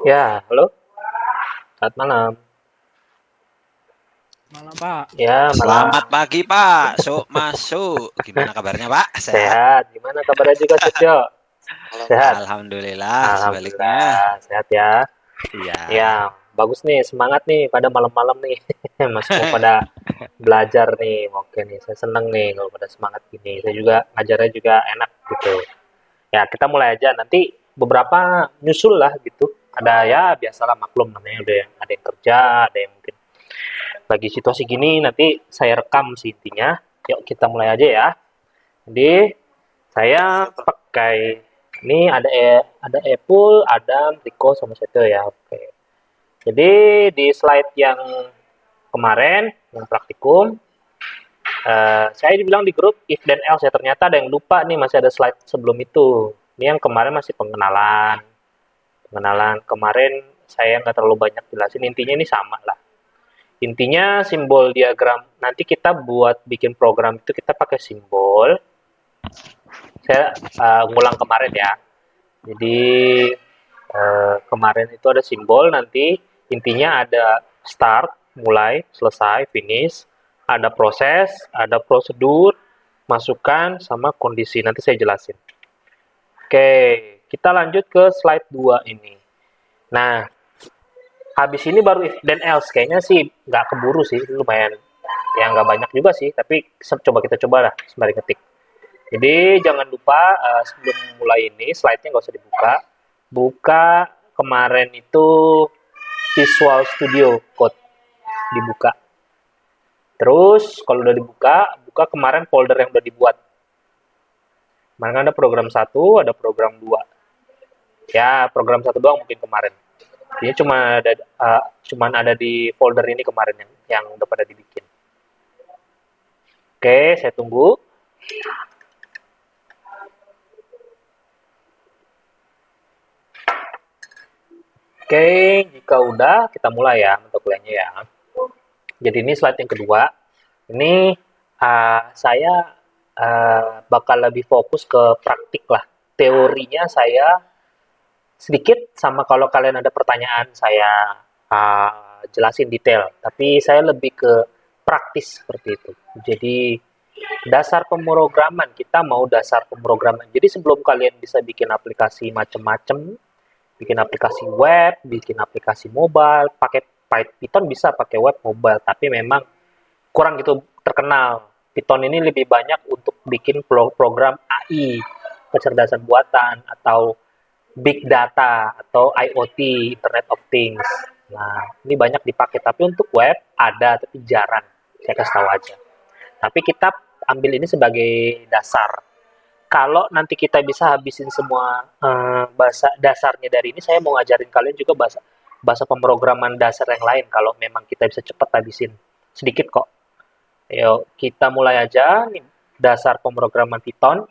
Ya, halo, selamat malam. Malam Pak. Ya, Selamat malam. pagi Pak, masuk. Gimana kabarnya Pak? Sehat? Sehat. Gimana kabarnya juga, Cutyo? Sehat. Alhamdulillah, sebaliknya. Alhamdulillah, sehat ya. Iya. Ya, bagus nih, semangat nih pada malam-malam nih. Masih mau pada belajar nih. Oke nih, saya seneng nih kalau pada semangat gini. Saya juga ngajarnya juga enak gitu. Ya, kita mulai aja. Nanti beberapa nyusul lah gitu. Ada ya, biasalah maklum namanya udah ada yang kerja, ada yang mungkin lagi situasi gini nanti saya rekam sih intinya. Yuk kita mulai aja ya. Jadi saya pakai ini ada Apple, Adam, Rico sama Seto ya. Oke. Jadi di slide yang kemarin yang praktikum saya dibilang di grup if dan else ya ternyata ada yang lupa nih masih ada slide sebelum itu. Ini yang kemarin masih pengenalan. Pengenalan kemarin saya nggak terlalu banyak jelasin intinya ini sama lah. Intinya simbol diagram, nanti kita buat bikin program itu kita pakai simbol. Saya ngulang kemarin ya. Jadi kemarin itu ada simbol, nanti intinya ada start, mulai, selesai, finish, ada proses, ada prosedur, masukan, sama kondisi. Nanti saya jelasin. Oke, kita lanjut ke slide 2 ini. Nah, habis ini baru if then else. Kayaknya sih nggak keburu sih, lumayan ya nggak banyak juga sih, tapi coba kita coba lah sembari ketik. Jadi jangan lupa sebelum mulai ini slide-nya nggak usah dibuka. Buka kemarin itu Visual Studio Code dibuka. Terus kalau udah dibuka, buka kemarin folder yang udah dibuat. Kemarin kan ada program 1, ada program 2. Ya, program 1 doang mungkin kemarin. Ini cuman ada di folder ini kemarin yang udah pada dibikin. Oke, saya tunggu. Oke, jika udah kita mulai ya mata kuliahnya ya. Jadi ini slide yang kedua. Ini saya bakal lebih fokus ke praktik lah. Teorinya saya sedikit sama kalau kalian ada pertanyaan saya jelasin detail. Tapi saya lebih ke praktis seperti itu. Jadi dasar pemrograman kita mau dasar pemrograman. Jadi sebelum kalian bisa bikin aplikasi macam-macam, bikin aplikasi web, bikin aplikasi mobile, pakai Python bisa pakai web mobile, tapi memang kurang gitu terkenal. Python ini lebih banyak untuk bikin program AI, kecerdasan buatan, atau big data, atau IoT, Internet of Things. Nah, ini banyak dipakai, tapi untuk web ada, tapi jarang. Saya kasih tahu aja. Tapi kita ambil ini sebagai dasar. Kalau nanti kita bisa habisin semua bahasa dasarnya dari ini, saya mau ngajarin kalian juga bahasa bahasa pemrograman dasar yang lain kalau memang kita bisa cepat habisin. Sedikit kok. Yuk, kita mulai aja nih dasar pemrograman Python.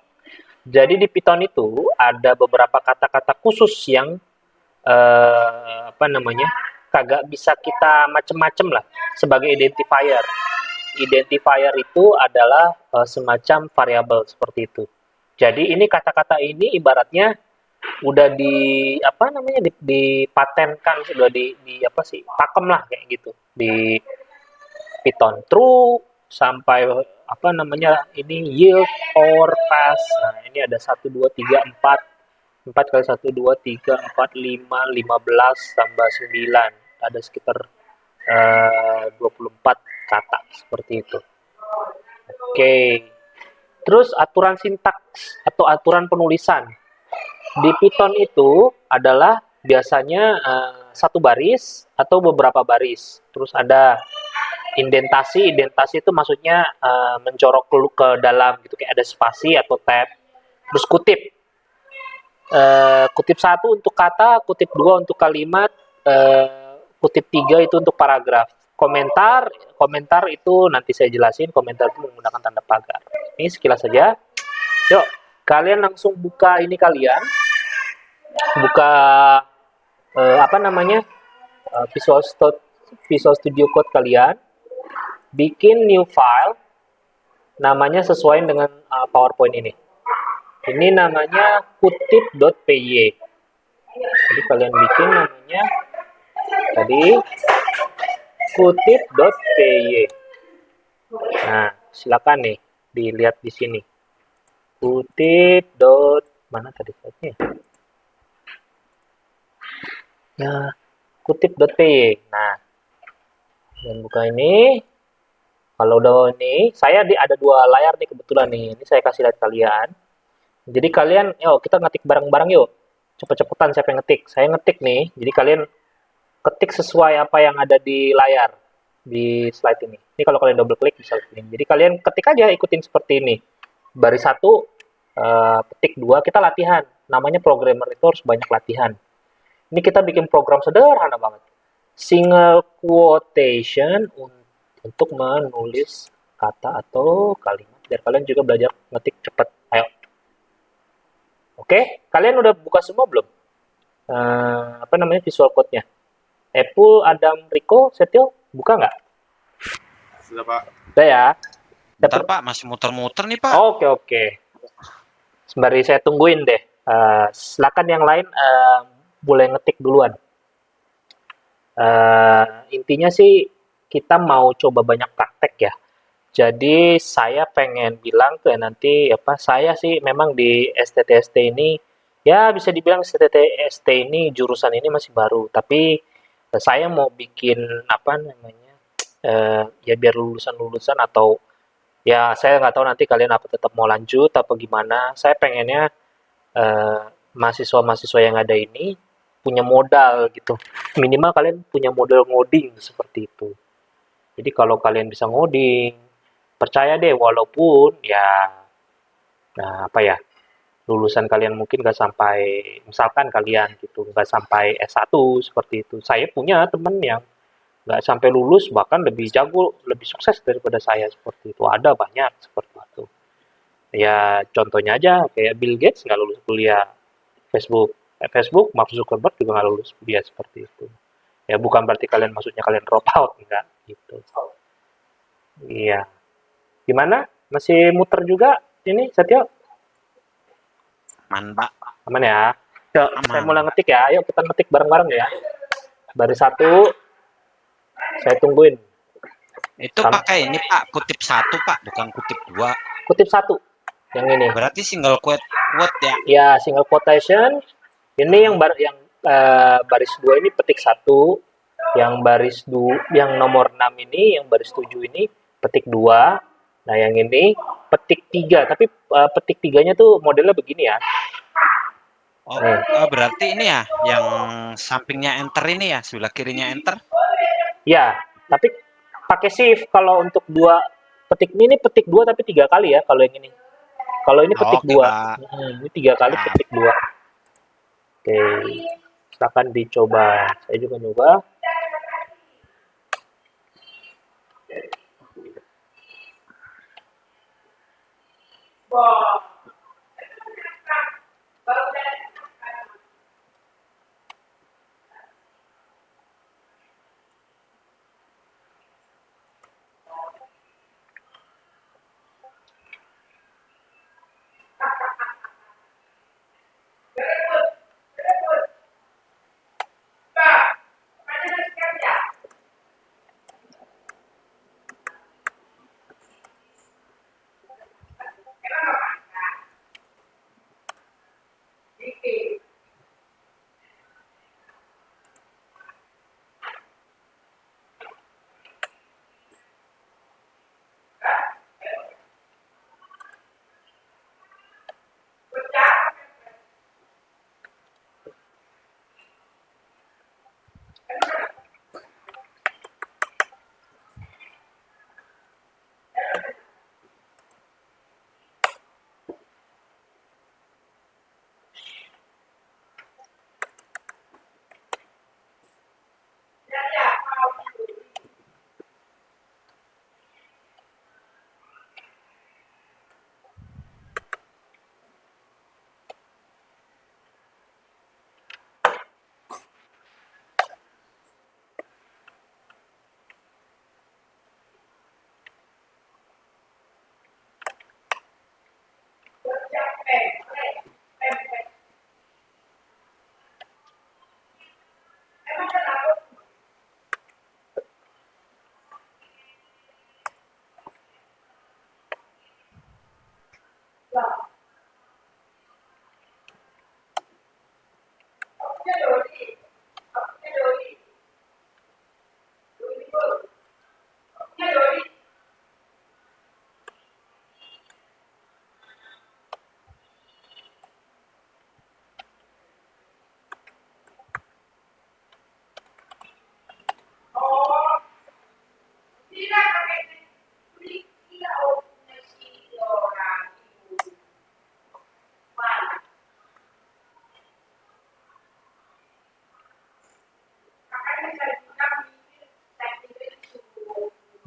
Jadi di Python itu ada beberapa kata-kata khusus yang apa namanya? Kagak bisa kita macem-macem lah sebagai identifier. Identifier itu adalah semacam variabel seperti itu. Jadi ini kata-kata ini ibaratnya udah di apa namanya dipatenkan sudah di apa sih pakem lah kayak gitu di Python true sampai apa namanya ini yield or pass. Nah ini ada 1 2 3 4 4 kali 1 2 3 4 5 15 tambah 9 ada sekitar 24 kata seperti itu. Oke. Terus aturan sintaks atau aturan penulisan. Di Python itu adalah biasanya satu baris atau beberapa baris. Terus ada indentasi. Indentasi itu maksudnya mencorok ke dalam gitu kayak ada spasi atau tab. Terus kutip. Kutip 1 untuk kata, kutip 2 untuk kalimat, kutip 3 itu untuk paragraf. Komentar, komentar itu nanti saya jelasin, komentar itu menggunakan tanda pagar. Ini sekilas saja. Yuk, kalian langsung buka ini kalian. Buka apa namanya? Visual Studio Code kalian. Bikin new file. Namanya sesuai dengan PowerPoint ini. Ini namanya kutip.py. Jadi kalian bikin namanya tadi kutip.py. Nah, silakan nih dilihat di sini. Kutip. Mana tadi slide-nya? Ya, kutip.py. Nah, dan buka ini. Kalau udah ini, saya ada dua layar nih kebetulan nih. Ini saya kasih lihat kalian. Jadi kalian, yuk kita ngetik bareng-bareng yuk. Cepet-cepetan siapa yang ngetik. Saya ngetik nih. Jadi kalian ketik sesuai apa yang ada di layar di slide ini. Ini kalau kalian double klik bisa ini. Jadi kalian ketik aja ikutin seperti ini. Baris satu, ketik dua, kita latihan. Namanya programmer itu harus banyak latihan. Ini kita bikin program sederhana banget. Single quotation untuk menulis kata atau kalimat. Biar kalian juga belajar ngetik cepat. Ayo. Oke, kalian udah buka semua belum? Apa namanya visual code-nya? Apple, Adam, Rico, Setio, buka nggak? Sudah, Pak. Udah ya. Bentar Pak, masih muter-muter nih Pak. Oke, oke. Sembari saya tungguin deh. Silakan yang lain boleh ngetik duluan. Intinya sih kita mau coba banyak praktek ya. Jadi saya pengen bilang ke nanti apa saya sih memang di STTST ini ya bisa dibilang STTST ini jurusan ini masih baru, tapi saya mau bikin apa namanya ya biar lulusan-lulusan atau ya saya nggak tahu nanti kalian apa tetap mau lanjut apa gimana. Saya pengennya eh, mahasiswa-mahasiswa yang ada ini punya modal gitu. Minimal kalian punya modal ngoding seperti itu. Jadi kalau kalian bisa ngoding, percaya deh walaupun ya nah apa ya lulusan kalian mungkin nggak sampai misalkan kalian gitu nggak sampai S1 seperti itu. Saya punya temen yang nggak sampai lulus bahkan lebih jago, lebih sukses daripada saya seperti itu. Ada banyak seperti itu. Ya contohnya aja kayak Bill Gates nggak lulus kuliah Facebook. Facebook, Mark Zuckerberg juga nggak lulus kuliah seperti itu. Ya bukan berarti kalian maksudnya kalian drop out, enggak gitu. Iya. Gimana? Masih muter juga ini Setio? Aman Pak, Aman ya? Yuk, saya mulai aman. ngetik ya. Ayo kita ngetik bareng-bareng ya. Baris satu, saya tungguin. Itu pakai ini Pak, kutip satu Pak, bukan kutip dua. Kutip satu, yang ini. Berarti single quote ya. Ya, single quotation. Ini yang baris dua ini petik satu. Yang baris yang nomor 6 ini, yang baris 7 ini petik dua. Nah, yang ini petik tiga. Tapi petik tiganya tuh modelnya begini ya. Oh, Nih. berarti ini ya, yang sampingnya enter ini ya, sebelah kirinya enter. Ya, tapi pakai shift kalau untuk dua petik ini petik dua tapi tiga kali ya kalau yang ini. Kalau ini petik Oke dua, Pak. ini tiga kali Nah, petik dua. Oke, silakan dicoba. Saya juga nyoba.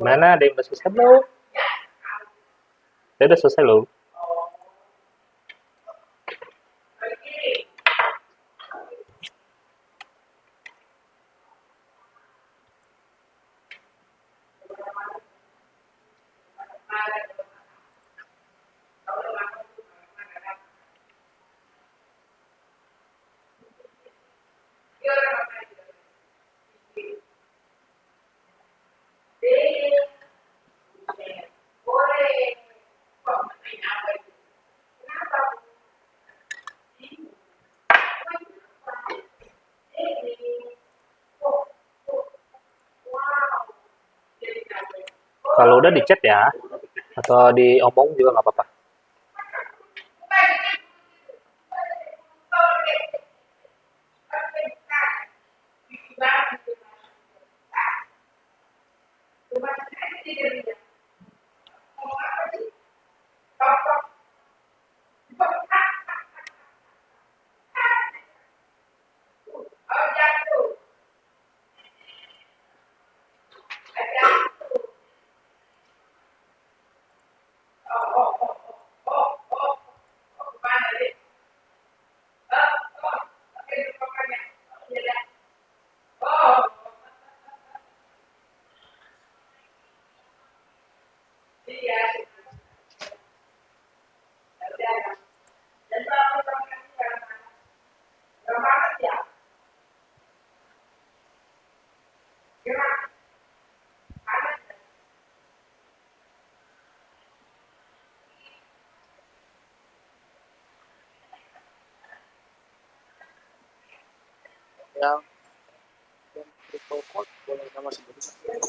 Mana ada yang udah selesai belum? Saya udah selesai loh. Kalau udah di chat ya, atau diomong juga nggak apa-apa. Yang triple code boleh nama sebutnya.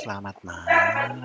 Selamat malam.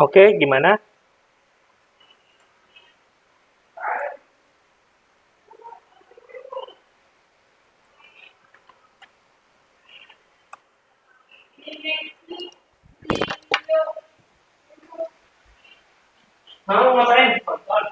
Oke, gimana? Mau ngapain? Nonton.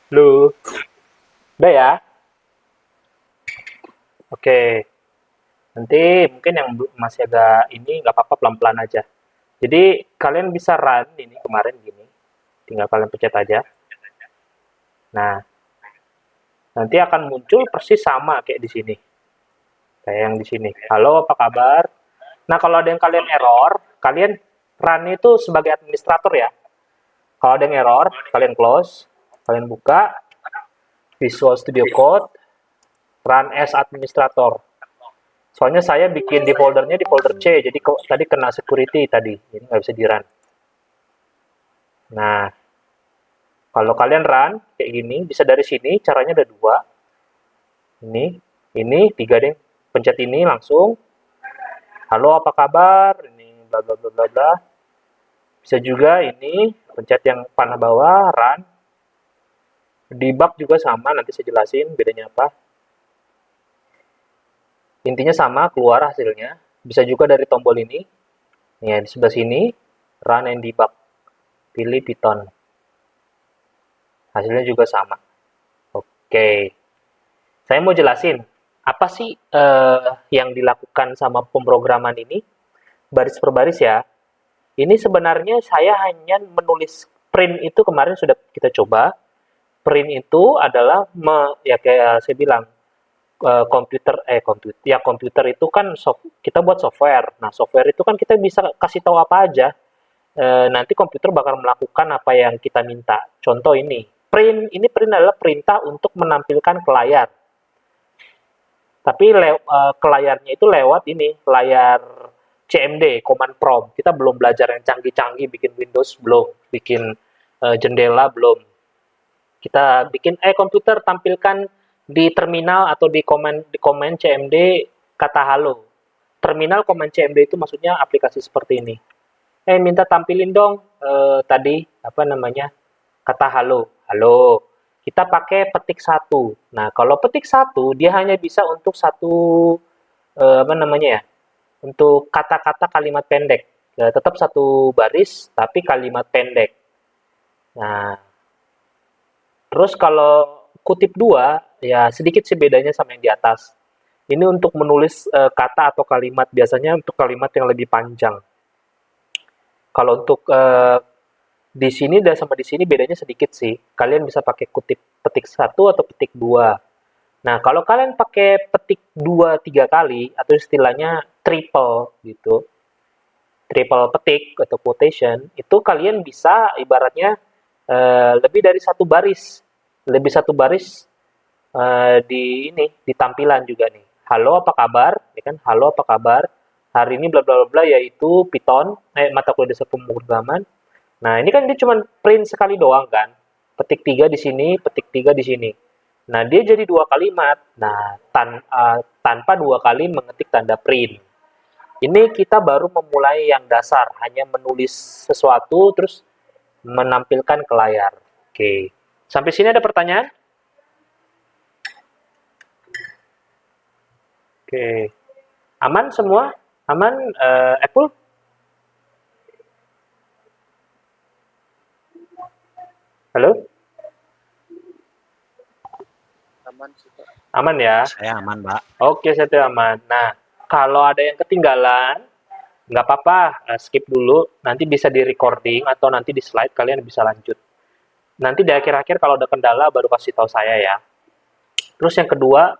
Lu, udah ya? Oke. Nanti mungkin yang masih agak ini nggak apa-apa pelan-pelan aja. Jadi kalian bisa run ini kemarin gini, tinggal kalian pencet aja. Nah, nanti akan muncul persis sama kayak di sini, kayak yang di sini. Halo, apa kabar? Nah, kalau ada yang kalian error, kalian run itu sebagai administrator ya. Kalau ada yang error, kalian close, kalian buka Visual Studio Code, run as administrator. Soalnya saya bikin di foldernya di folder C, jadi kok tadi kena security tadi, jadi nggak bisa di-run. Nah, kalau kalian run kayak gini, bisa dari sini, caranya ada dua. Ini, tiga deh. Pencet ini langsung. Halo, apa kabar? Ini bla bla bla bla bla. Bisa juga ini, pencet yang panah bawah, run. Debug juga sama, nanti saya jelasin bedanya apa. Intinya sama, keluar hasilnya. Bisa juga dari tombol ini. Ya, di sebelah sini, run and debug. Pilih Python. Hasilnya juga sama. Oke. Saya mau jelasin, apa sih yang dilakukan sama pemrograman ini? Baris per baris ya. Ini sebenarnya saya hanya menulis print itu kemarin sudah kita coba. Print itu adalah, ya kayak saya bilang, komputer itu kan kita buat software. Nah, software itu kan kita bisa kasih tahu apa aja. Nanti komputer bakal melakukan apa yang kita minta. Contoh ini, print adalah perintah untuk menampilkan ke layar. Tapi ke layarnya itu lewat ini, layar CMD, command prompt. Kita belum belajar yang canggih-canggih, bikin Windows belum, bikin jendela belum. Kita bikin, komputer tampilkan di terminal atau di command CMD kata halo. Terminal command CMD itu maksudnya aplikasi seperti ini. Minta tampilin dong tadi apa namanya kata halo, halo. Kita pakai petik satu. Nah, kalau petik satu dia hanya bisa untuk satu apa namanya ya, untuk kata-kata kalimat pendek. Ya, tetap satu baris tapi kalimat pendek. Nah, Terus kalau kutip 2, ya sedikit sih bedanya sama yang di atas. Ini untuk menulis kata atau kalimat, biasanya untuk kalimat yang lebih panjang. Kalau untuk di sini dan sama di sini bedanya sedikit sih. Kalian bisa pakai kutip petik 1 atau petik 2. Nah, kalau kalian pakai petik 2 3 kali atau istilahnya triple gitu, triple petik atau quotation, itu kalian bisa ibaratnya lebih dari satu baris. Lebih satu baris di ini, di tampilan juga nih. Halo, apa kabar? Ya kan? Halo, apa kabar? Hari ini bla bla bla yaitu Python, mata kuliah dasar pemrograman. Nah, ini kan dia cuma print sekali doang kan. Petik 3 di sini, petik 3 di sini. Nah, dia jadi dua kalimat. Nah, tanpa dua kali mengetik tanda print. Ini kita baru memulai yang dasar, hanya menulis sesuatu terus menampilkan ke layar. Oke. Sampai sini ada pertanyaan? Oke. Aman semua? Aman, Apple? Halo? Aman sih, Pak. Aman ya? Saya aman, Mbak. Oke, saya tuh aman. Nah, kalau ada yang ketinggalan, nggak apa-apa, skip dulu. Nanti bisa di recording atau nanti di slide kalian bisa lanjut. Nanti di akhir-akhir kalau ada kendala baru kasih tahu saya ya. Terus yang kedua,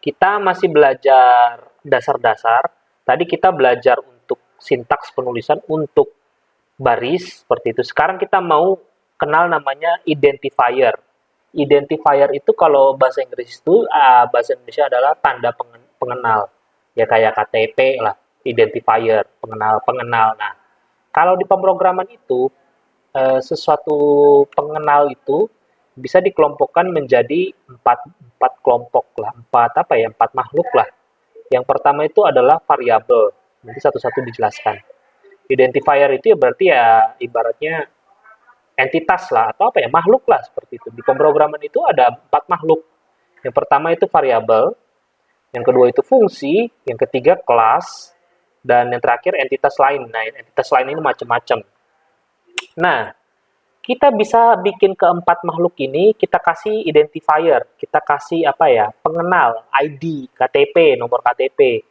kita masih belajar dasar-dasar. Tadi kita belajar untuk sintaks penulisan untuk baris seperti itu. Sekarang kita mau kenal namanya identifier. Identifier itu kalau bahasa Inggris itu bahasa Indonesia adalah tanda pengenal. Ya kayak KTP lah, identifier, pengenal. Nah, kalau di pemrograman itu sesuatu pengenal itu bisa dikelompokkan menjadi empat kelompok lah, empat makhluk lah. Yang pertama itu adalah variabel. Nanti satu-satu dijelaskan. Identifier itu ya berarti ya ibaratnya entitas lah atau apa ya makhluk lah seperti itu. Di pemrograman itu ada empat makhluk. Yang pertama itu variabel, yang kedua itu fungsi, yang ketiga kelas, dan yang terakhir entitas lain. Nah, entitas lain ini macam-macam. Nah, kita bisa bikin keempat makhluk ini, kita kasih identifier, kita kasih apa ya, pengenal, ID, KTP, nomor KTP.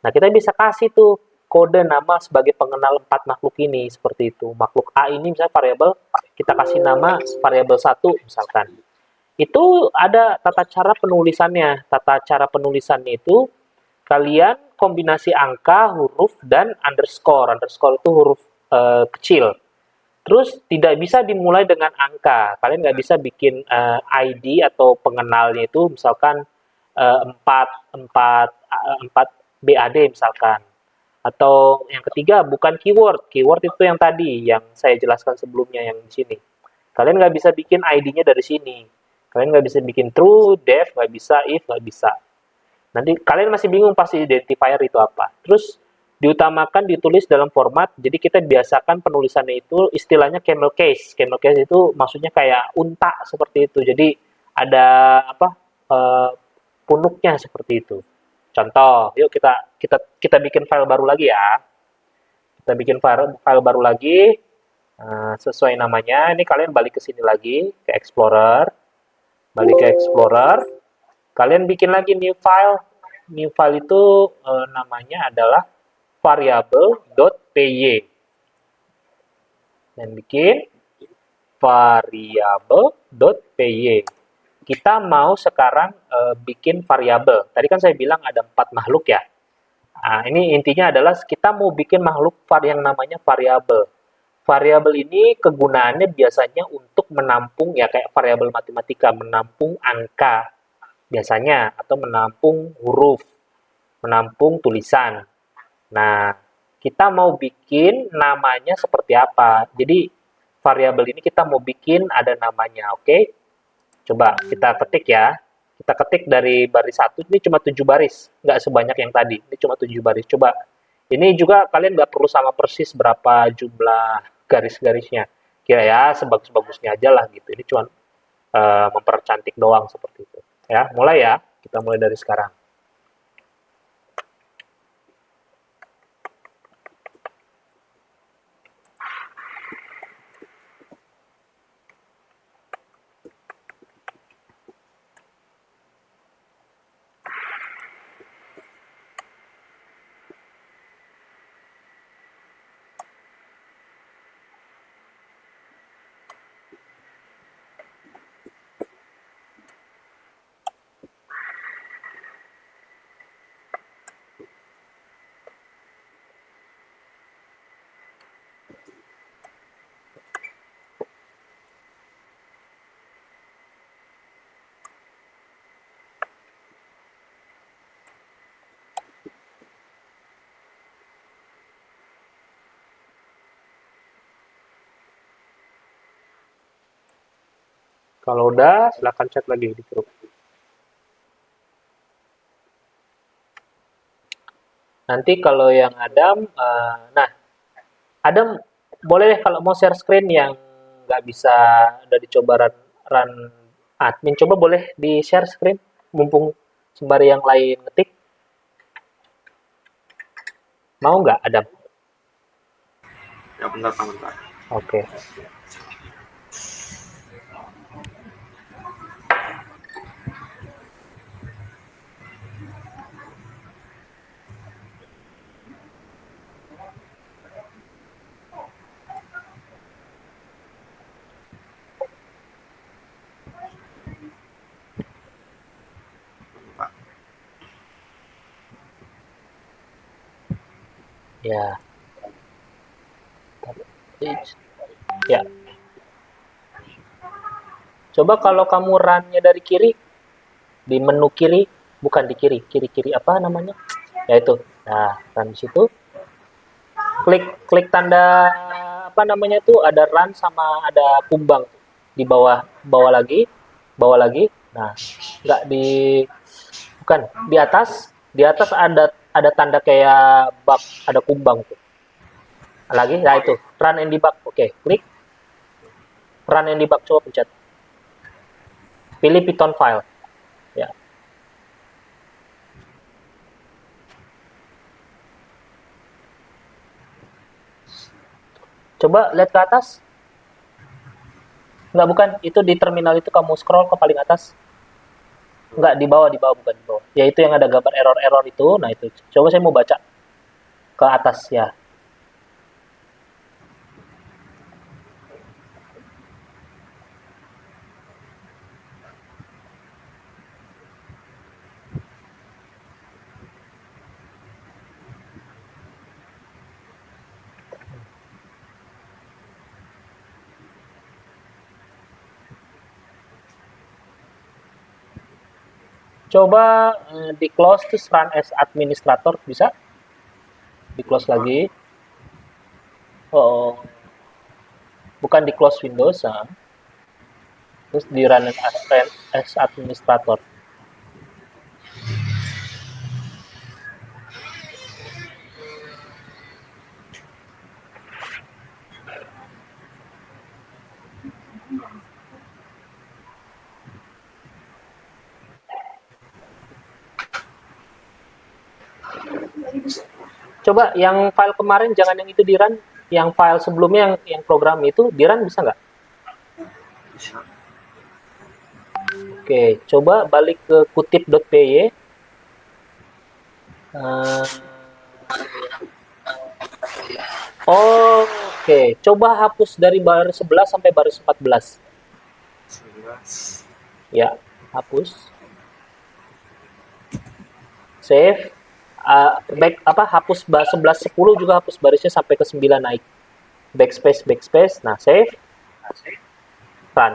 Nah, kita bisa kasih tuh kode nama sebagai pengenal empat makhluk ini, seperti itu. Makhluk A ini misalnya variabel, kita kasih nama variabel 1 misalkan. Itu ada tata cara penulisannya. Tata cara penulisannya itu kalian kombinasi angka, huruf, dan underscore. Underscore itu huruf kecil. Terus tidak bisa dimulai dengan angka. Kalian nggak bisa bikin ID atau pengenalnya itu misalkan 4 BAD misalkan. Atau yang ketiga bukan keyword. Keyword itu yang tadi yang saya jelaskan sebelumnya yang di sini. Kalian nggak bisa bikin ID-nya dari sini. Kalian nggak bisa bikin true, def, nggak bisa, if, nggak bisa. Nanti kalian masih bingung pasti identifier itu apa. Terus diutamakan ditulis dalam format, jadi kita biasakan penulisannya itu istilahnya camel case. Camel case itu maksudnya kayak unta seperti itu. Jadi ada apa punuknya seperti itu. Contoh, yuk kita bikin file baru lagi ya. Kita bikin file baru lagi sesuai namanya. Ini kalian balik ke sini lagi ke Explorer, balik ke Explorer. Kalian bikin lagi new file. New file itu namanya adalah variable.py. Dan bikin variable.py. Kita mau sekarang bikin variabel. Tadi kan saya bilang ada 4 makhluk ya. Nah, ini intinya adalah kita mau bikin makhluk yang namanya variabel. Variabel ini kegunaannya biasanya untuk menampung ya kayak variabel matematika, menampung angka biasanya atau menampung huruf, menampung tulisan. Nah, kita mau bikin namanya seperti apa. Jadi, variabel ini kita mau bikin ada namanya, oke? Coba kita ketik ya. Kita ketik dari baris 1, ini cuma 7 baris. Nggak sebanyak yang tadi, ini cuma 7 baris. Coba, ini juga kalian nggak perlu sama persis berapa jumlah garis-garisnya. Kira ya, sebagus-bagusnya aja lah gitu. Ini cuma mempercantik doang seperti itu. Ya, mulai ya. Kita mulai dari sekarang. Kalau udah, silakan chat lagi di grup. Nanti kalau yang Adam, nah Adam boleh deh kalau mau share screen yang nggak bisa udah dicoba run admin, coba boleh di share screen mumpung sembari yang lain ngetik. Mau nggak Adam? Ya bentar, bentar. Oke. Pak. Ya. Ya. Coba kalau kamu run-nya dari kiri, di menu kiri, bukan di kiri, kiri-kiri apa namanya? Ya itu. Nah, run di situ. Klik klik tanda apa namanya tuh ada run sama ada kumbang di bawah bawah lagi. Nah, nggak di bukan di atas ada tanda kayak bug, ada kumbang tuh. Lagi, nah itu run and debug. Oke, klik run and debug, coba pencet. Pilih Python file. Ya. Coba lihat ke atas. Enggak, bukan. Itu di terminal itu kamu scroll ke paling atas. Enggak, di bawah bukan di bawah. Ya itu yang ada gambar error-error itu. Nah, itu. Coba saya mau baca ke atas ya. Coba di close terus run as administrator bisa? Di close lagi. Oh, bukan di close Windows, terus di run as administrator. Coba yang file kemarin jangan yang itu di run, yang file sebelumnya yang program itu di run bisa nggak? Bisa. Oke, coba balik ke kutip.py. Uh, Oke, coba hapus dari baris 11 sampai baris 14. 11. Ya, hapus. Save. Hapus 11 10 juga hapus barisnya sampai ke 9 naik. Backspace. Nah, save. Run.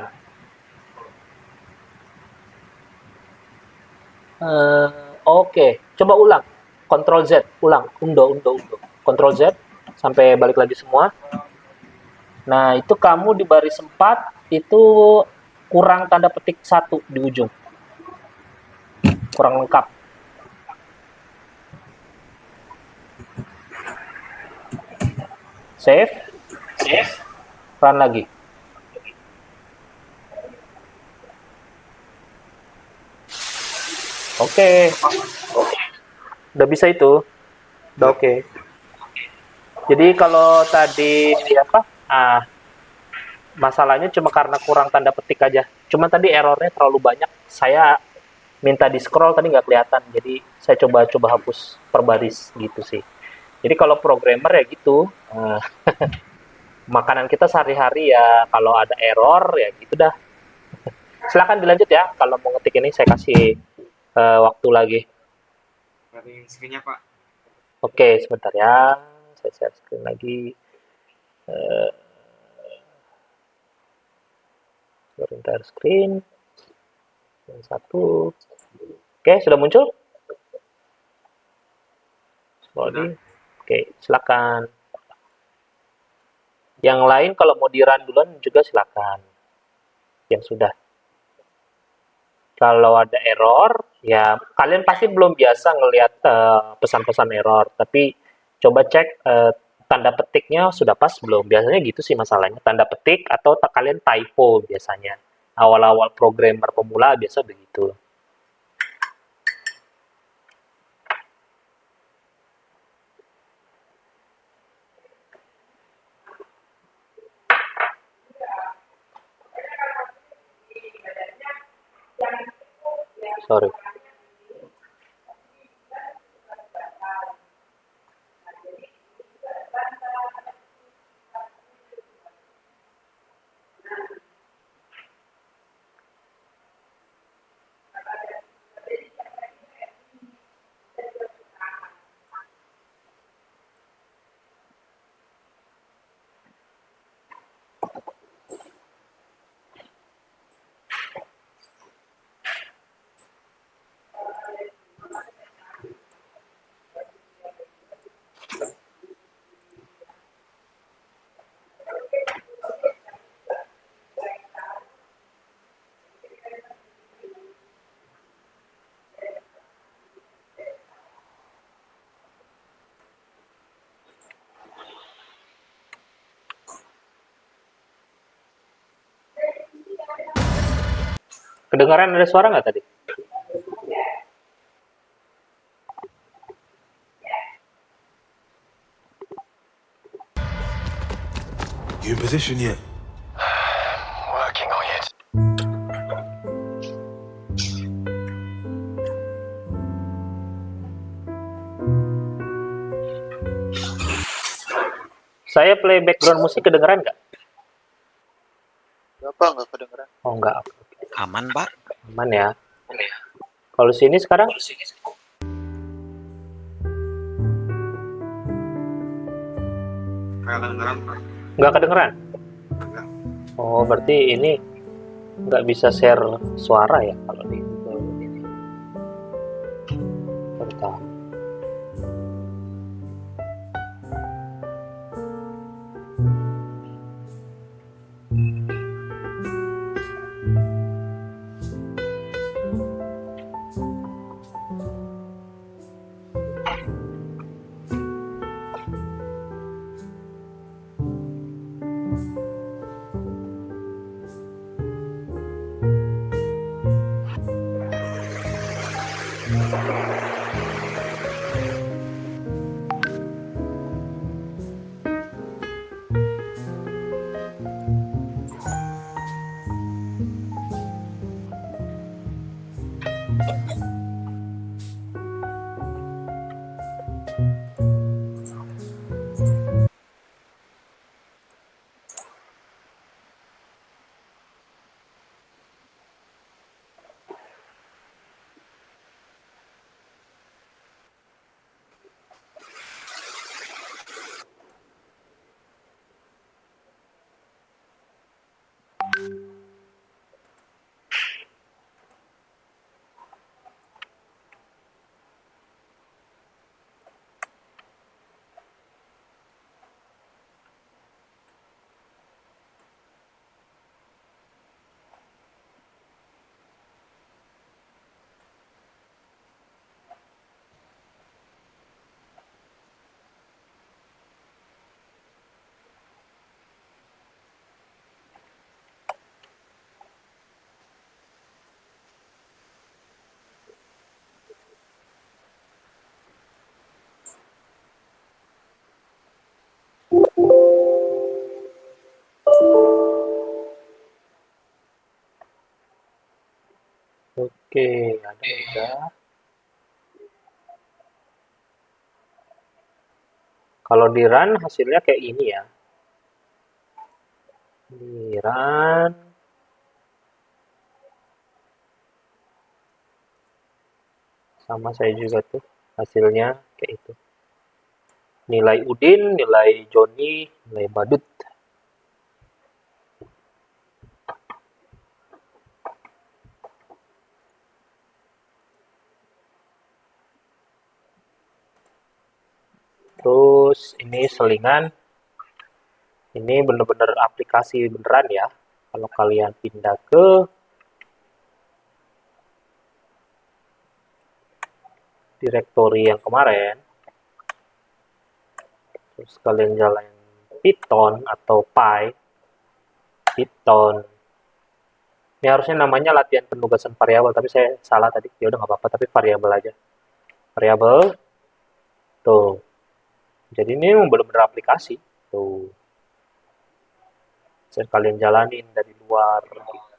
Oke, coba ulang. Ctrl Z, ulang. Undo. Ctrl Z sampai balik lagi semua. Nah, itu kamu di baris 4 itu kurang tanda petik 1 di ujung. Kurang lengkap. Save. Run lagi. Oke. Udah bisa itu. Udah oke. Jadi kalau tadi masalahnya cuma karena kurang tanda petik aja. Cuma tadi errornya terlalu banyak. Saya minta di scroll tadi nggak kelihatan. Jadi saya coba hapus per baris gitu sih. Jadi kalau programmer ya gitu. Makanan kita sehari-hari ya kalau ada error ya gitu dah. Silakan dilanjut ya. Kalau mau ngetik ini saya kasih waktu lagi. Dari screen-nya, Pak. Oke, sebentar ya. Saya share screen lagi. Entire screen. Yang satu. Oke, sudah muncul? Sudah. Oke, silakan. Yang lain kalau mau di run duluan juga silakan. Yang sudah. kalau ada error, ya kalian pasti belum biasa ngelihat pesan-pesan error, tapi coba cek tanda petiknya sudah pas belum. Biasanya gitu sih masalahnya, tanda petik atau kalian typo biasanya. Awal-awal programmer pemula biasa begitu. Sorry. Kedengaran ada suara nggak tadi? You in position yet? Working on it. Saya play background musik kedengeran nggak? Apa nggak kedengeran? Oh nggak, Aman, Pak. aman ya. Kalau sini sekarang Kayak kedengeran, Pak. nggak kedengeran? Enggak. Oh berarti ini nggak bisa share suara ya kalau di ini. Baru tahu. Oke, ada udah. Kalau di run hasilnya kayak ini ya. Di run sama saya juga tuh hasilnya kayak itu. Nilai Udin, nilai Joni, nilai Badut. Terus ini selingan. Ini bener-bener aplikasi beneran ya. Kalau kalian pindah ke direktori yang kemarin, terus kalian jalan Python atau Python. Ini harusnya namanya latihan penugasan variabel, tapi saya salah tadi. Ya udah nggak apa-apa, tapi variabel aja. Variabel, tuh. Jadi ini memang benar-benar aplikasi, tuh. Saya kalian jalanin dari luar. Gitu.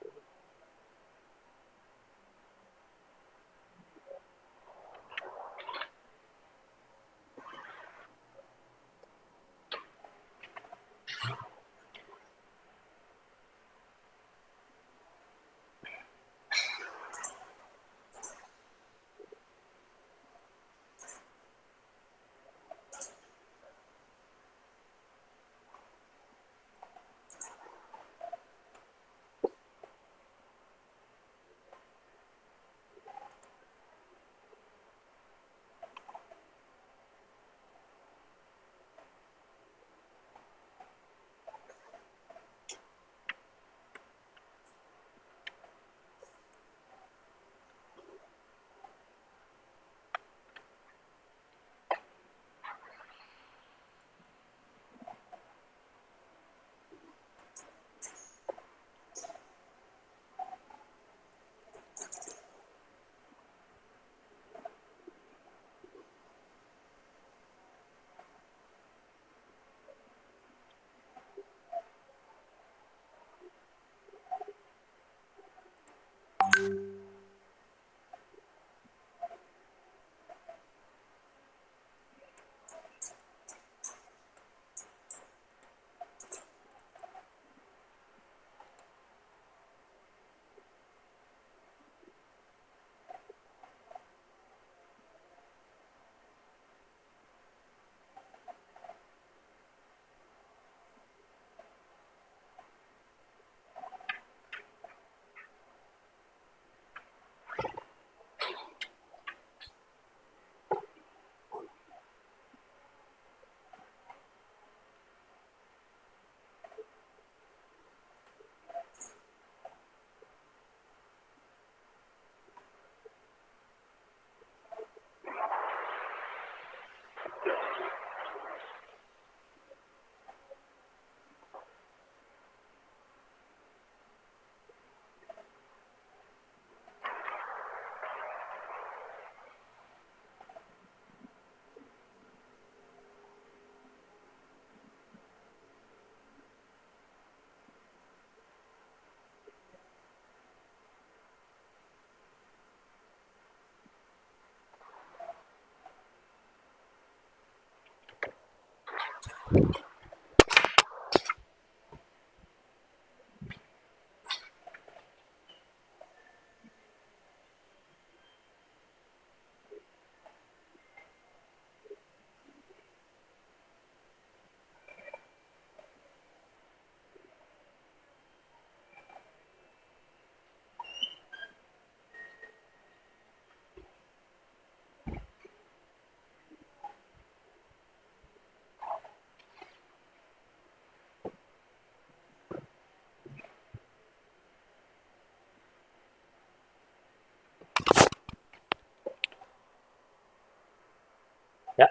Ya,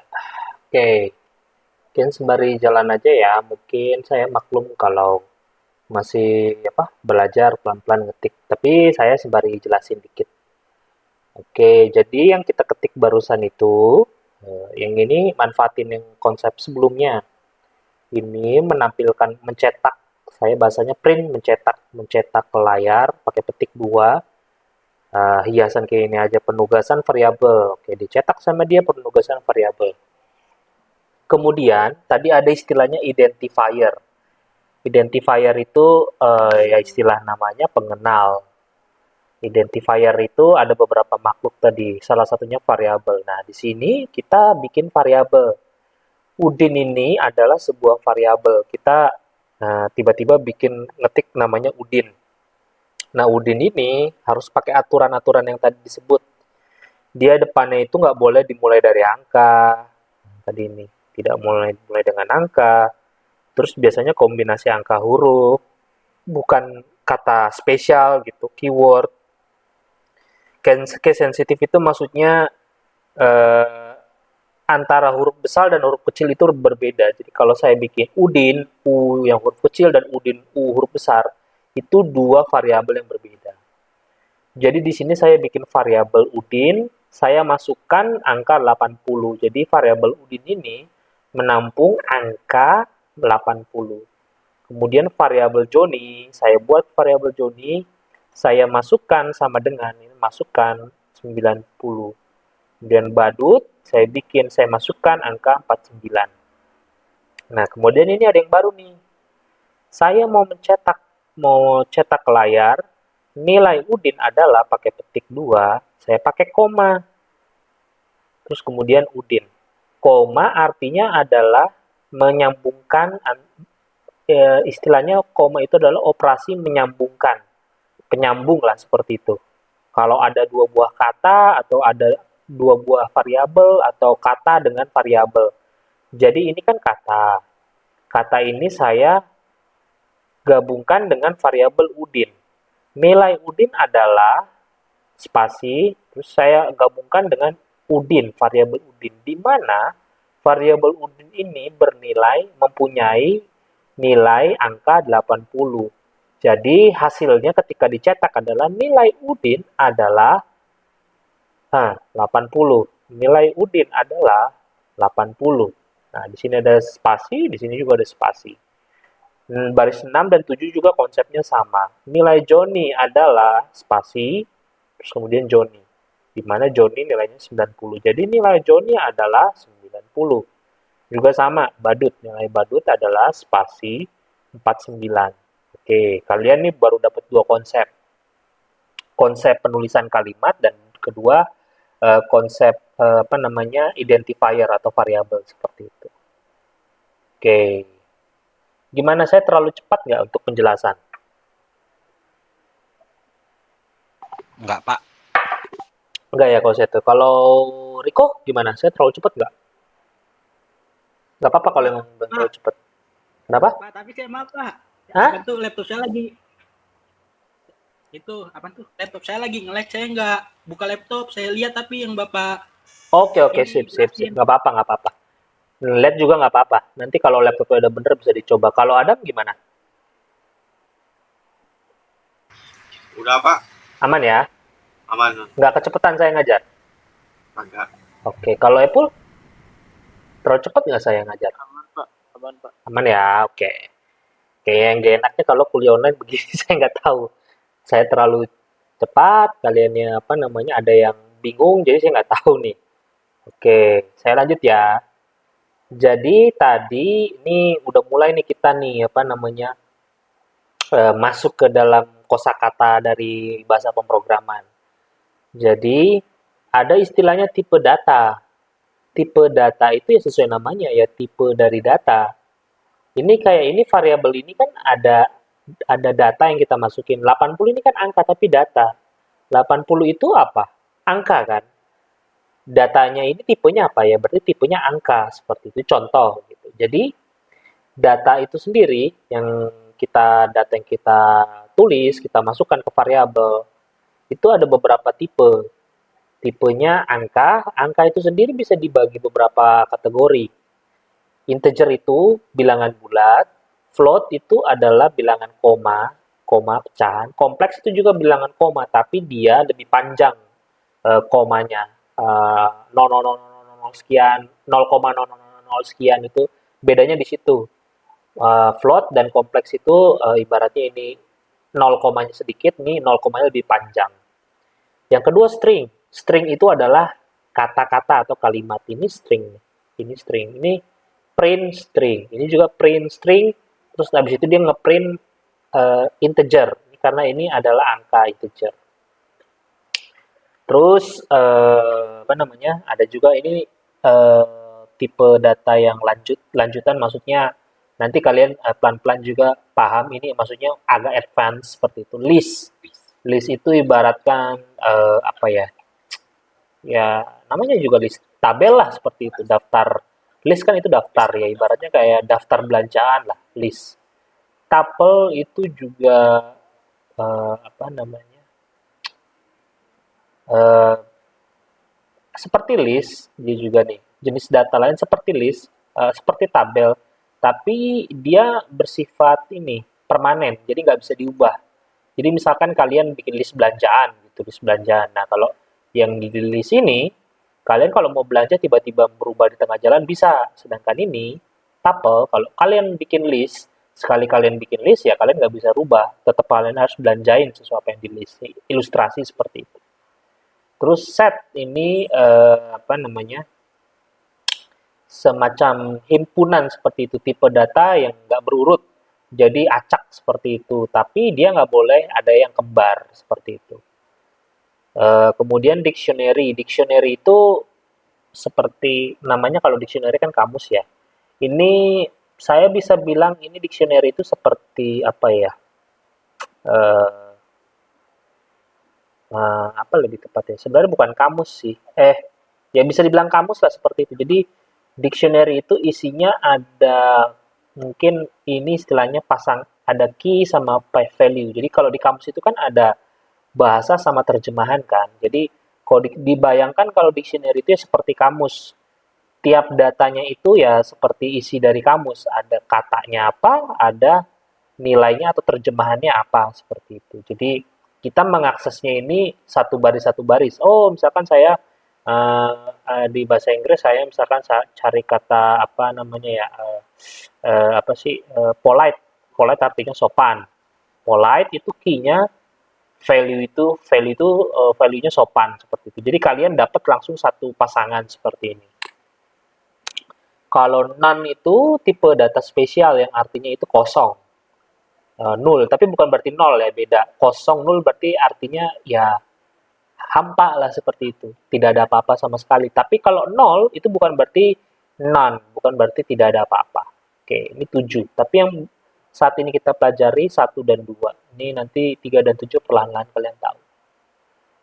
oke. Mungkin sembari jalan aja ya. Mungkin saya maklum kalau masih belajar pelan-pelan ngetik. Tapi saya sembari jelasin dikit. Oke, jadi yang kita ketik barusan itu, yang ini manfaatin yang konsep sebelumnya. Ini menampilkan mencetak, saya bahasanya print mencetak ke layar pakai petik 2, hiasan kayak ini aja penugasan variabel. Oke, dicetak sama dia penugasan variabel. Kemudian tadi ada istilahnya identifier. Identifier itu ya istilah namanya pengenal. Identifier itu ada beberapa makhluk tadi, salah satunya variabel. Nah, di sini kita bikin variabel. Udin ini adalah sebuah variabel. Kita tiba-tiba bikin ngetik namanya Udin. Nah, Udin ini harus pakai aturan-aturan yang tadi disebut. Dia depannya itu nggak boleh dimulai dari angka. Tadi ini tidak mulai dengan angka. Terus biasanya kombinasi angka huruf, bukan kata spesial gitu, keyword. Case sensitif itu maksudnya eh, antara huruf besar dan huruf kecil itu berbeda. Jadi kalau saya bikin Udin, U yang huruf kecil dan Udin U huruf besar, itu dua variabel yang berbeda. Jadi di sini saya bikin variabel Udin, saya masukkan angka 80. Jadi variabel Udin ini menampung angka 80. Kemudian variabel Joni, saya buat variabel Joni, saya masukkan sama dengan ini, masukkan 90. Kemudian badut, saya masukkan angka 49. Nah, kemudian ini ada yang baru nih. Saya mau cetak ke layar, nilai Udin adalah pakai petik 2, saya pakai koma. Terus kemudian Udin. Koma artinya adalah menyambungkan, istilahnya koma itu adalah operasi menyambungkan. Penyambung lah seperti itu. Kalau ada dua buah kata atau ada dua buah variabel atau kata dengan variabel. Jadi ini kan kata. Kata ini saya gabungkan dengan variabel Udin. Nilai Udin adalah spasi, terus saya gabungkan dengan Udin, variabel Udin, di mana variabel Udin ini mempunyai nilai angka 80. Jadi hasilnya ketika dicetak adalah nilai Udin adalah 80. Nilai Udin adalah 80. Nah, di sini ada spasi, di sini juga ada spasi. Baris 6 dan 7 juga konsepnya sama. Nilai Joni adalah spasi, terus kemudian Joni. Di mana Joni nilainya 90. Jadi nilai Joni adalah 90. Juga sama, badut. Nilai badut adalah spasi 49. Oke, kalian nih baru dapat dua konsep. Konsep penulisan kalimat dan kedua konsep identifier atau variabel seperti itu. Oke. Gimana, saya terlalu cepat nggak untuk penjelasan? Enggak, Pak. Enggak ya kalau saya tuh. Kalau Riko gimana? Saya terlalu cepat nggak? Nggak apa-apa kalau Pak, yang terlalu cepat. Kenapa? Pak, tapi saya maaf Pak. Hah? Apa tuh laptop saya lagi laptop saya lagi nge-lag, saya nggak buka laptop, saya lihat tapi yang Bapak Oke, ini sip. jelasin. Nggak apa-apa. Lihat juga nggak apa-apa. Nanti kalau laptopnya udah bener bisa dicoba. Kalau Adam gimana? Udah Pak, Aman ya? aman. Nggak kecepatan saya ngajar? Agak. Oke, kalau Apple terlalu cepat nggak saya ngajar? Aman Pak, aman Pak. Aman ya? Oke. Kayak yang gak enaknya kalau kuliah online begini, saya nggak tahu. Saya terlalu cepat, kaliannya ada yang bingung, jadi saya nggak tahu nih. Oke, saya lanjut ya. Jadi tadi ini udah mulai nih kita nih masuk ke dalam kosakata dari bahasa pemrograman. Jadi ada istilahnya tipe data. Tipe data itu ya sesuai namanya ya, tipe dari data. Ini variabel ini kan ada data yang kita masukin. 80 ini kan angka tapi data. 80 itu apa? Angka kan. Datanya ini tipenya apa ya? Berarti tipenya angka seperti itu. Contoh gitu. Jadi data itu sendiri data yang kita tulis, kita masukkan ke variabel. Itu ada beberapa tipe. Tipenya angka. Angka itu sendiri bisa dibagi beberapa kategori. Integer itu bilangan bulat, float itu adalah bilangan koma pecahan. Kompleks itu juga bilangan koma, tapi dia lebih panjang komanya. 0,000 sekian, 0,000 sekian itu bedanya di situ. Float dan kompleks itu ibaratnya ini 0 komanya sedikit, ini 0 komanya lebih panjang. Yang kedua string. String itu adalah kata-kata atau kalimat. Ini string. Ini print string. Ini juga print string. Terus habis itu dia ngeprint integer. Karena ini adalah angka integer. Terus ada juga ini tipe data yang lanjutan, maksudnya nanti kalian pelan-pelan juga paham ini maksudnya agak advance seperti itu. List itu ibaratkan ya namanya juga list, tabel lah seperti itu. Daftar list kan itu daftar ya, ibaratnya kayak daftar belanjaan lah, list. Tuple itu juga seperti list, dia juga nih, jenis data lain seperti list, seperti tabel, tapi dia bersifat ini, permanen, jadi nggak bisa diubah. Jadi misalkan kalian bikin list belanjaan, gitu, list belanjaan. Nah, kalau yang di list ini, kalian kalau mau belanja tiba-tiba berubah di tengah jalan bisa. Sedangkan ini, tabel, kalau kalian bikin list, sekali kalian bikin list, ya kalian nggak bisa rubah. Tetap kalian harus belanjain sesuatu apa yang di list. Ilustrasi seperti itu. Terus set ini apa namanya, semacam himpunan seperti itu, tipe data yang nggak berurut, jadi acak seperti itu. Tapi dia nggak boleh ada yang kembar seperti itu. Kemudian dictionary, dictionary itu seperti namanya, kalau dictionary kan kamus ya. Ini saya bisa bilang ini dictionary itu seperti apa ya? Eh, apa lebih tepatnya? Sebenarnya bukan kamus sih. Ya bisa dibilang kamus lah seperti itu. Jadi dictionary itu isinya ada, mungkin ini istilahnya pasang, ada key sama value. Jadi kalau di kamus itu kan ada bahasa sama terjemahan kan. Jadi kalau dibayangkan kalau dictionary itu ya seperti kamus. Tiap datanya itu ya seperti isi dari kamus. Ada katanya apa, ada nilainya atau terjemahannya apa, seperti itu. Jadi kita mengaksesnya ini satu baris. Oh, misalkan saya di bahasa Inggris saya misalkan cari kata apa namanya ya, apa sih, polite. Polite artinya sopan. Polite itu key-nya, value-nya sopan seperti itu. Jadi kalian dapat langsung satu pasangan seperti ini. Kalau none itu tipe data spesial yang artinya itu kosong. Nol, tapi bukan berarti nol ya, beda. Kosong nol berarti artinya ya hampa lah seperti itu. Tidak ada apa-apa sama sekali. Tapi kalau nol itu bukan berarti none, bukan berarti tidak ada apa-apa. Oke, ini 7. Tapi yang saat ini kita pelajari 1 dan 2. Ini nanti 3 dan 7 perlahan-lahan kalian tahu.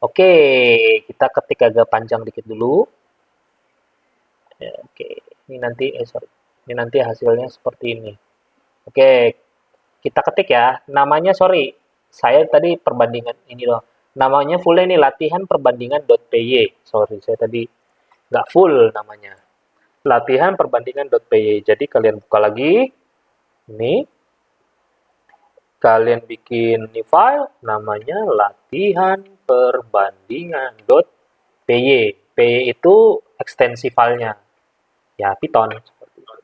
Oke, kita ketik agak panjang dikit dulu. Ya, oke, ini nanti ini nanti hasilnya seperti ini. Oke, kita ketik ya. Namanya saya tadi perbandingan ini loh. Namanya full ini latihan perbandingan.py. Sorry, saya tadi nggak full namanya. Latihan perbandingan.py. Jadi kalian buka lagi. Ini. Kalian bikin ini file. Namanya latihan perbandingan.py. Py itu ekstensi filenya. Ya, Python. Seperti itu.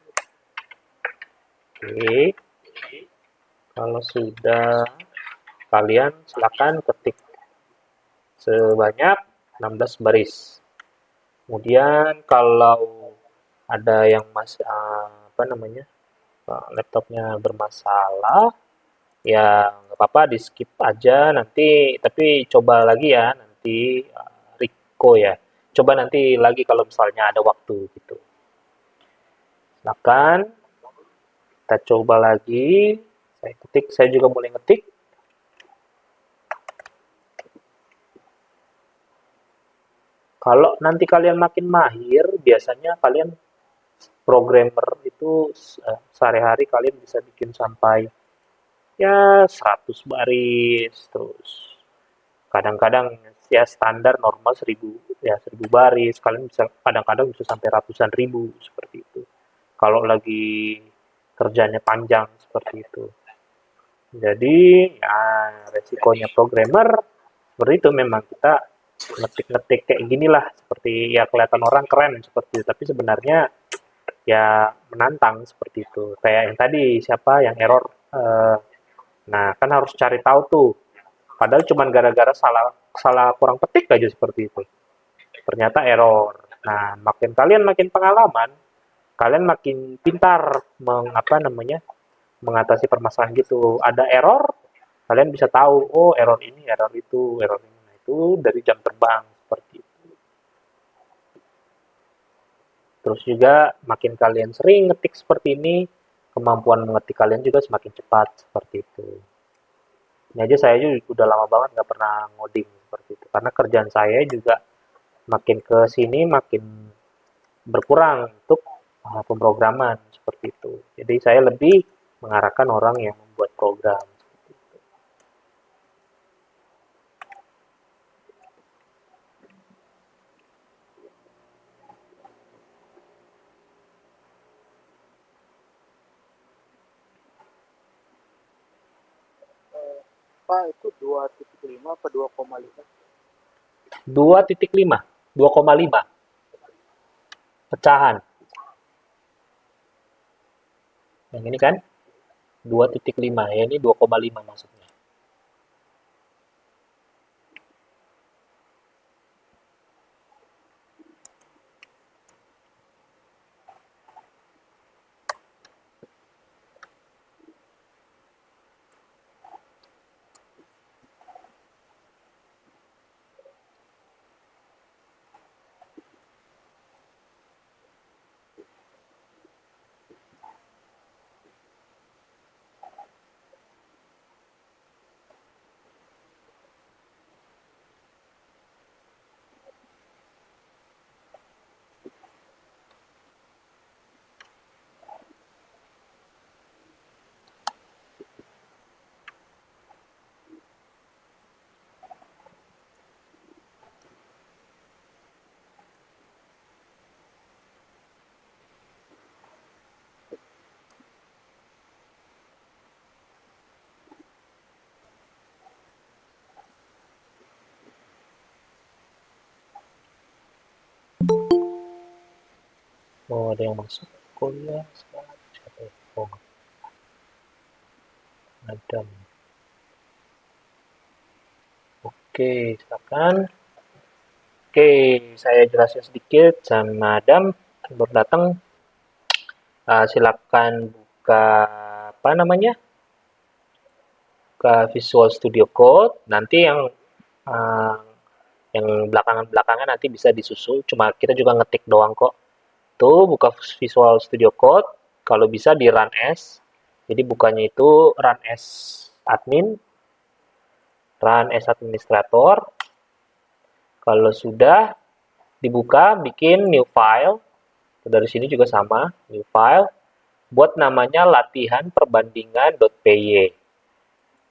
Oke. Kalau sudah, kalian silakan ketik sebanyak 16 baris. Kemudian kalau ada yang apa namanya, laptopnya bermasalah, ya nggak apa-apa, di skip aja nanti. Tapi coba lagi ya nanti, Riko ya. Coba nanti lagi kalau misalnya ada waktu gitu. Silakan kita coba lagi. Saya juga mulai ngetik. Kalau nanti kalian makin mahir, biasanya kalian programmer itu sehari-hari kalian bisa bikin sampai ya 100 baris, terus kadang-kadang ya standar normal 1000 baris, kalian bisa kadang-kadang bisa sampai ratusan ribu seperti itu. Kalau lagi kerjanya panjang seperti itu. Jadi ya resikonya programmer seperti itu, memang kita ngetik-ngetik kayak gini lah, seperti ya kelihatan orang keren seperti itu, tapi sebenarnya ya menantang seperti itu. Kayak yang tadi siapa yang error, nah kan harus cari tahu tuh. Padahal cuma gara-gara salah kurang petik aja seperti itu. Ternyata error. Nah, kalian makin pengalaman, kalian makin pintar mengatasi permasalahan gitu. Ada error, kalian bisa tahu, oh error ini, error itu, error ini. Nah, itu dari jam terbang seperti itu. Terus juga makin kalian sering ngetik seperti ini, kemampuan mengetik kalian juga semakin cepat seperti itu. Ini aja saya juga udah lama banget nggak pernah ngoding seperti itu. Karena kerjaan saya juga makin ke sini makin berkurang untuk pemrograman seperti itu. Jadi saya lebih mengarahkan orang yang membuat program. Pak, itu 2,5 apa 2,5? 2,5. 2,5 pecahan. Yang ini kan 2,5, ya ini 2,5 maksudnya. Oh, ada yang masuk kuliah sekarang. Siapa ya? Oh, Adam. Oke, silakan. Oke, saya jelasin sedikit sama Adam baru datang. Silakan buka apa namanya? Buka Visual Studio Code. Nanti uh, yang belakangan-belakangan nanti bisa disusul. Cuma kita juga ngetik doang kok. Tuh, buka Visual Studio Code. Kalau bisa di Run As. Jadi bukanya itu Run As Admin, Run As Administrator. Kalau sudah dibuka, bikin new file. Dari sini juga sama, new file. Buat namanya latihan perbandingan.py.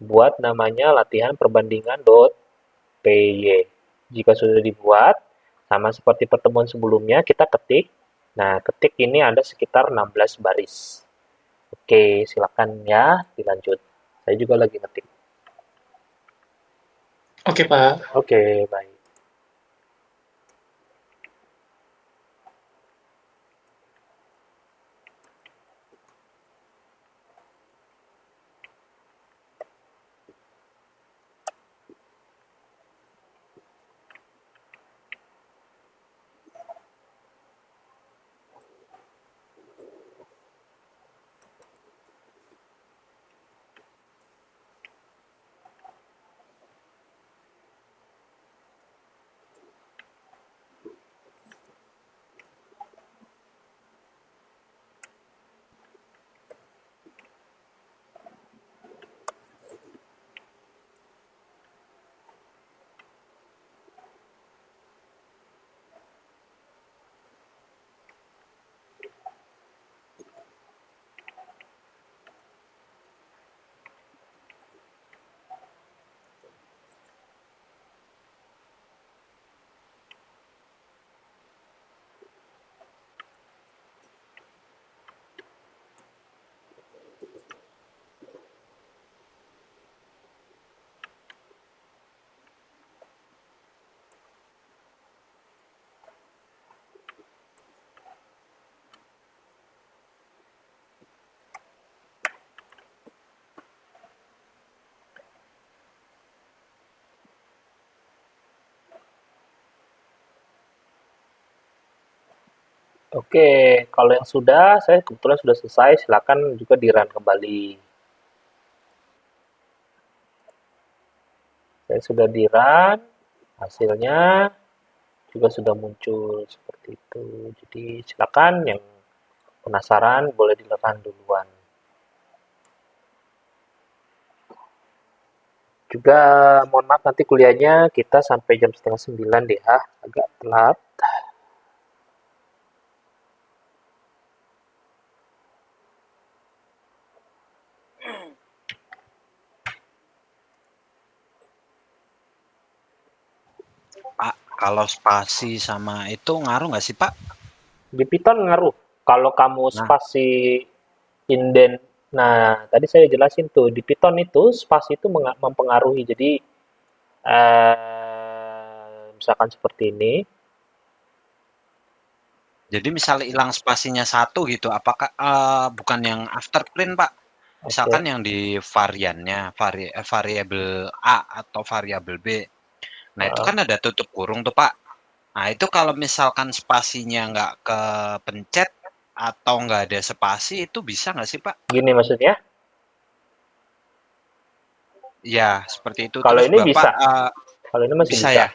Buat namanya latihan perbandingan.py. Jika sudah dibuat, sama seperti pertemuan sebelumnya, kita ketik. Nah, ketik ini ada sekitar 16 baris. Oke, silakan ya, dilanjut. Saya juga lagi ngetik. Oke, Pak. Oke, baik. Oke, kalau yang sudah, saya kebetulan sudah selesai, silakan juga di-run kembali. Saya sudah di-run, hasilnya juga sudah muncul seperti itu. Jadi silakan yang penasaran boleh di-run duluan. Juga mohon maaf nanti kuliahnya kita sampai jam 8:30 deh ya, agak telat. Pak, kalau spasi sama itu ngaruh nggak sih, Pak? Di Python ngaruh. Kalau kamu Nah. spasi indent Nah, tadi saya jelasin tuh di Python itu spasi itu mempengaruhi. Jadi misalkan seperti ini. Jadi misalnya hilang spasinya satu gitu, apakah bukan yang after print, Pak? Misalkan Oke. yang di variannya, variabel A atau variabel B. Nah, itu kan ada tutup kurung tuh, Pak. Nah, itu kalau misalkan spasinya nggak kepencet atau nggak ada spasi, itu bisa nggak sih, Pak? Gini maksudnya? Ya, seperti itu. Kalau Terus ini Bapak bisa. Kalau ini masih bisa bisa. ya?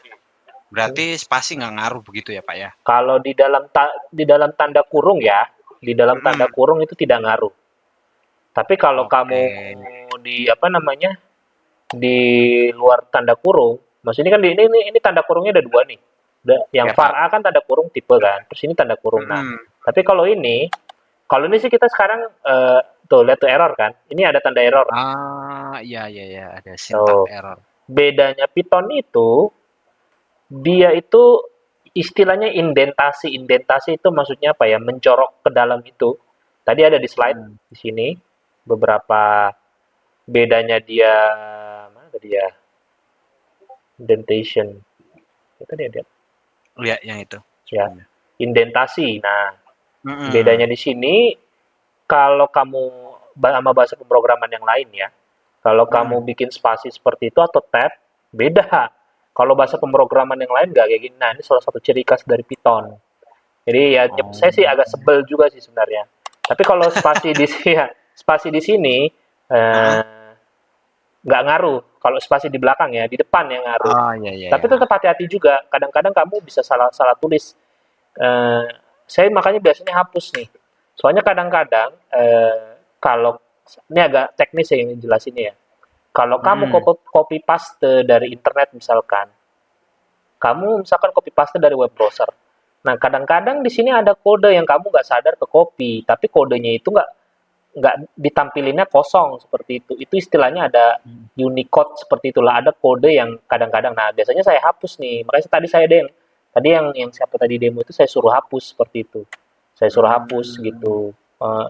Berarti spasi nggak ngaruh begitu ya, Pak ya? Kalau di dalam tanda kurung ya, di dalam tanda Mhm. kurung itu tidak ngaruh. Tapi kalau kamu Oke. di apa namanya? Di luar tanda kurung, maksudnya kan ini tanda kurungnya ada dua nih. Yang Ya, var Pak. A kan tanda kurung tipe kan, terus ini tanda kurung. Nah, Mhm. tapi kalau ini sih kita sekarang tuh lihat tuh error kan, ini ada tanda error. Iya iya iya, ada syntax Tuh, error. bedanya Python itu dia itu istilahnya indentasi. Indentasi itu maksudnya apa ya? Mencorok ke dalam itu. Tadi ada di slide Mhm. di sini beberapa bedanya dia mana tadi ya? Indentation. Itu dia. Iya, yang itu Ya, sebelumnya. indentasi. Nah, bedanya Mhm. di sini kalau kamu sama bahasa pemrograman yang lain ya. Kalau kamu Mhm. bikin spasi seperti itu atau tab, beda. Kalau bahasa pemrograman yang lain nggak kayak gini. Nah, ini salah satu ciri khas dari Python. Jadi ya saya sih Oh. agak sebel juga sih sebenarnya. Tapi kalau spasi di ya, spasi di sini Heeh. nggak ngaruh. Kalau spasi di belakang ya, di depan yang ngaruh. Oh, iya iya Tapi iya. tetap hati-hati juga. Kadang-kadang kamu bisa salah salah tulis. Eh, saya makanya biasanya hapus nih. Soalnya kadang-kadang kalau ini agak teknis ya yang jelasinnya ya. Kalau kamu Mhm. copy paste dari internet misalkan, kamu misalkan copy paste dari web browser. Nah, kadang-kadang di sini ada kode yang kamu nggak sadar ke copy, tapi kodenya itu nggak ditampilinnya kosong seperti itu. Itu istilahnya ada Mhm. Unicode seperti itulah. Ada kode yang kadang-kadang. Nah, biasanya saya hapus nih. Makanya tadi yang siapa tadi demo itu saya suruh hapus seperti itu. Saya suruh hapus Mmm. gitu.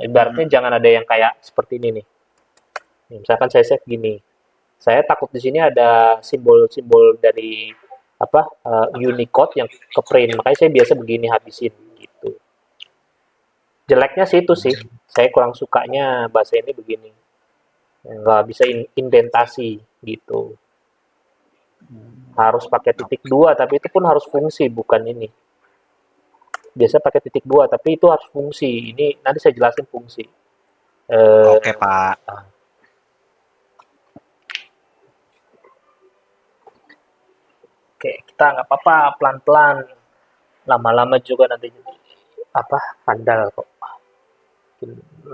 Ibaratnya Mhm. jangan ada yang kayak seperti ini nih. Misalkan saya save gini. Saya takut di sini ada simbol-simbol dari apa Unicode yang ke print. Makanya saya biasa begini habisin gitu. Jeleknya sih itu sih. Saya kurang sukanya bahasa ini begini. Nggak bisa indentasi gitu. Harus pakai titik dua, tapi itu pun harus fungsi, bukan ini. Biasa pakai titik dua, tapi itu harus fungsi. Ini nanti saya jelasin fungsi. Oke, Pak. Ah, oke, kita nggak apa-apa, pelan-pelan. Lama-lama juga nanti jadi apa handal kok. Makin,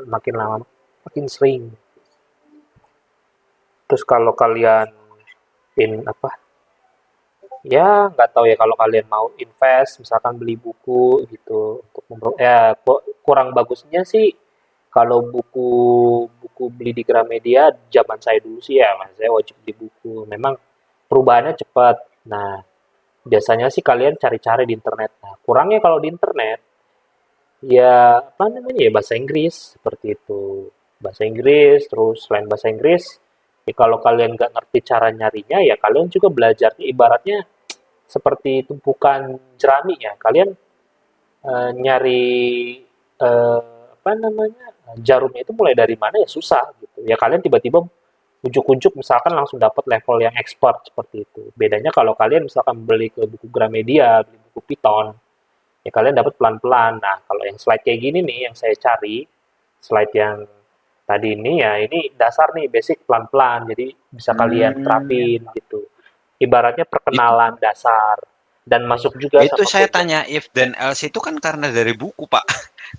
makin lama, makin sering. Terus kalau kalian apa ya nggak tahu ya kalau kalian mau invest misalkan beli buku gitu untuk ya kurang bagusnya sih kalau buku beli di Gramedia zaman saya dulu sih ya mas saya wajib beli buku memang perubahannya cepat. Nah biasanya sih kalian cari-cari di internet. Nah kurangnya kalau di internet ya apa namanya ya bahasa Inggris seperti itu bahasa Inggris terus selain bahasa Inggris ya kalau kalian nggak ngerti cara nyarinya ya kalian juga belajarnya ibaratnya seperti tumpukan jerami ya. Kalian nyari eh, apa namanya jarumnya itu mulai dari mana ya susah gitu. Ya kalian tiba-tiba ujuk-ujuk misalkan langsung dapat level yang expert seperti itu. Bedanya kalau kalian misalkan beli ke buku Gramedia, beli buku Python, ya kalian dapat pelan-pelan. Nah kalau yang slide kayak gini nih yang saya cari, slide yang tadi ini ya ini dasar nih basic pelan-pelan. Jadi bisa kalian Mmm. terapin gitu. Ibaratnya Itu perkenalan dasar dan masuk juga itu sama saya kode. tanya if then else itu kan karena dari buku, Pak.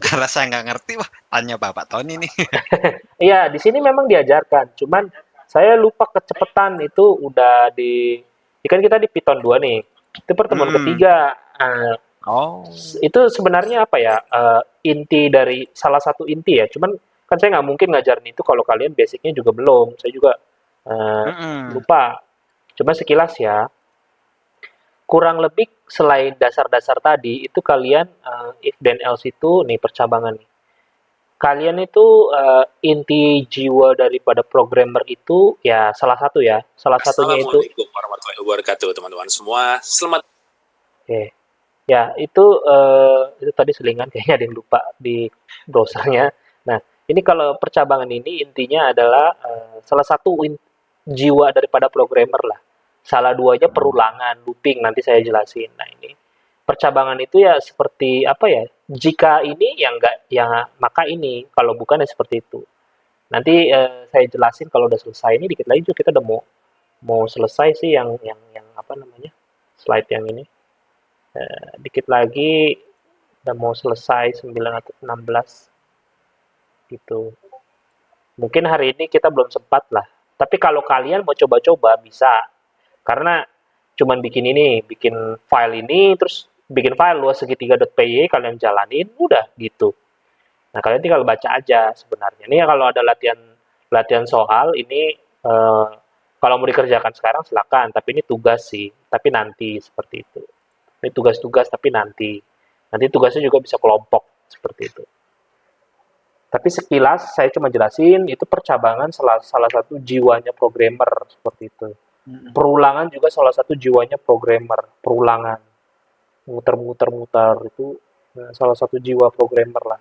Karena saya nggak ngerti, wah tanya Bapak Tony nih. Iya, di sini memang diajarkan, cuman saya lupa kecepatan itu udah kan kita di Python 2 nih. Itu pertemuan Mhm. ketiga. Nah, Oh. itu sebenarnya apa ya? Inti dari salah satu inti ya. Cuman kan saya nggak mungkin ngajarin itu kalau kalian basicnya juga belum. Saya juga Mhm. lupa. Cuma sekilas ya. Kurang lebih selain dasar-dasar tadi, itu kalian if then else itu nih percabangan nih. kalian itu inti jiwa daripada programmer itu ya salah satunya itu Assalamualaikum warahmatullahi wabarakatuh, teman-teman semua. Selamat. oke. Ya, itu tadi selingan kayaknya ada yang lupa di browsernya. Nah, ini kalau percabangan ini intinya adalah salah satu jiwa daripada programmer lah. Salah duanya perulangan, looping, nanti saya jelasin. Nah, ini percabangan itu ya seperti apa ya? Jika ini ya enggak, ya maka ini. Kalau bukan ya seperti itu. Nanti saya jelasin kalau udah selesai. Ini dikit lagi juga kita udah mau selesai sih yang apa namanya? Slide yang ini. Dikit lagi udah mau selesai 9 atau 16 gitu. Mungkin hari ini kita belum sempat lah. Tapi kalau kalian mau coba-coba bisa. Karena cuman bikin file ini terus bikin file luas segitiga.py kalian jalanin udah gitu. Nah, kalian tinggal baca aja sebenarnya. Ini kalau ada latihan soal ini kalau mau dikerjakan sekarang silakan, tapi ini tugas sih, tapi nanti seperti itu. Ini tugas-tugas tapi nanti tugasnya juga bisa kelompok seperti itu. Tapi sekilas saya cuma jelasin itu percabangan salah satu jiwanya programmer seperti itu. Perulangan juga salah satu jiwanya programmer, perulangan. Muter-muter itu salah satu jiwa programmer lah.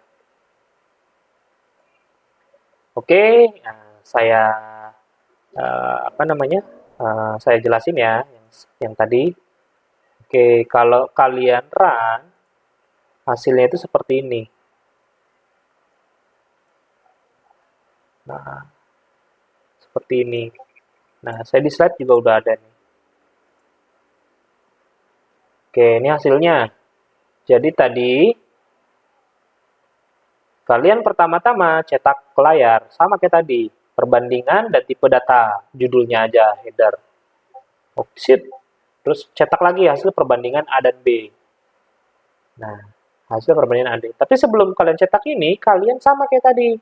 Oke, saya saya jelasin ya yang tadi. Oke, kalau kalian run, hasilnya itu seperti ini. Nah, seperti ini. Nah, saya di slide juga udah ada nih. Oke, ini hasilnya. Jadi tadi, kalian pertama-tama cetak ke layar, sama kayak tadi. Perbandingan dan tipe data, judulnya aja, header. Oh, shit. Terus cetak lagi hasil perbandingan A dan B. Nah, hasil perbandingan A dan B. Tapi sebelum kalian cetak ini, kalian sama kayak tadi.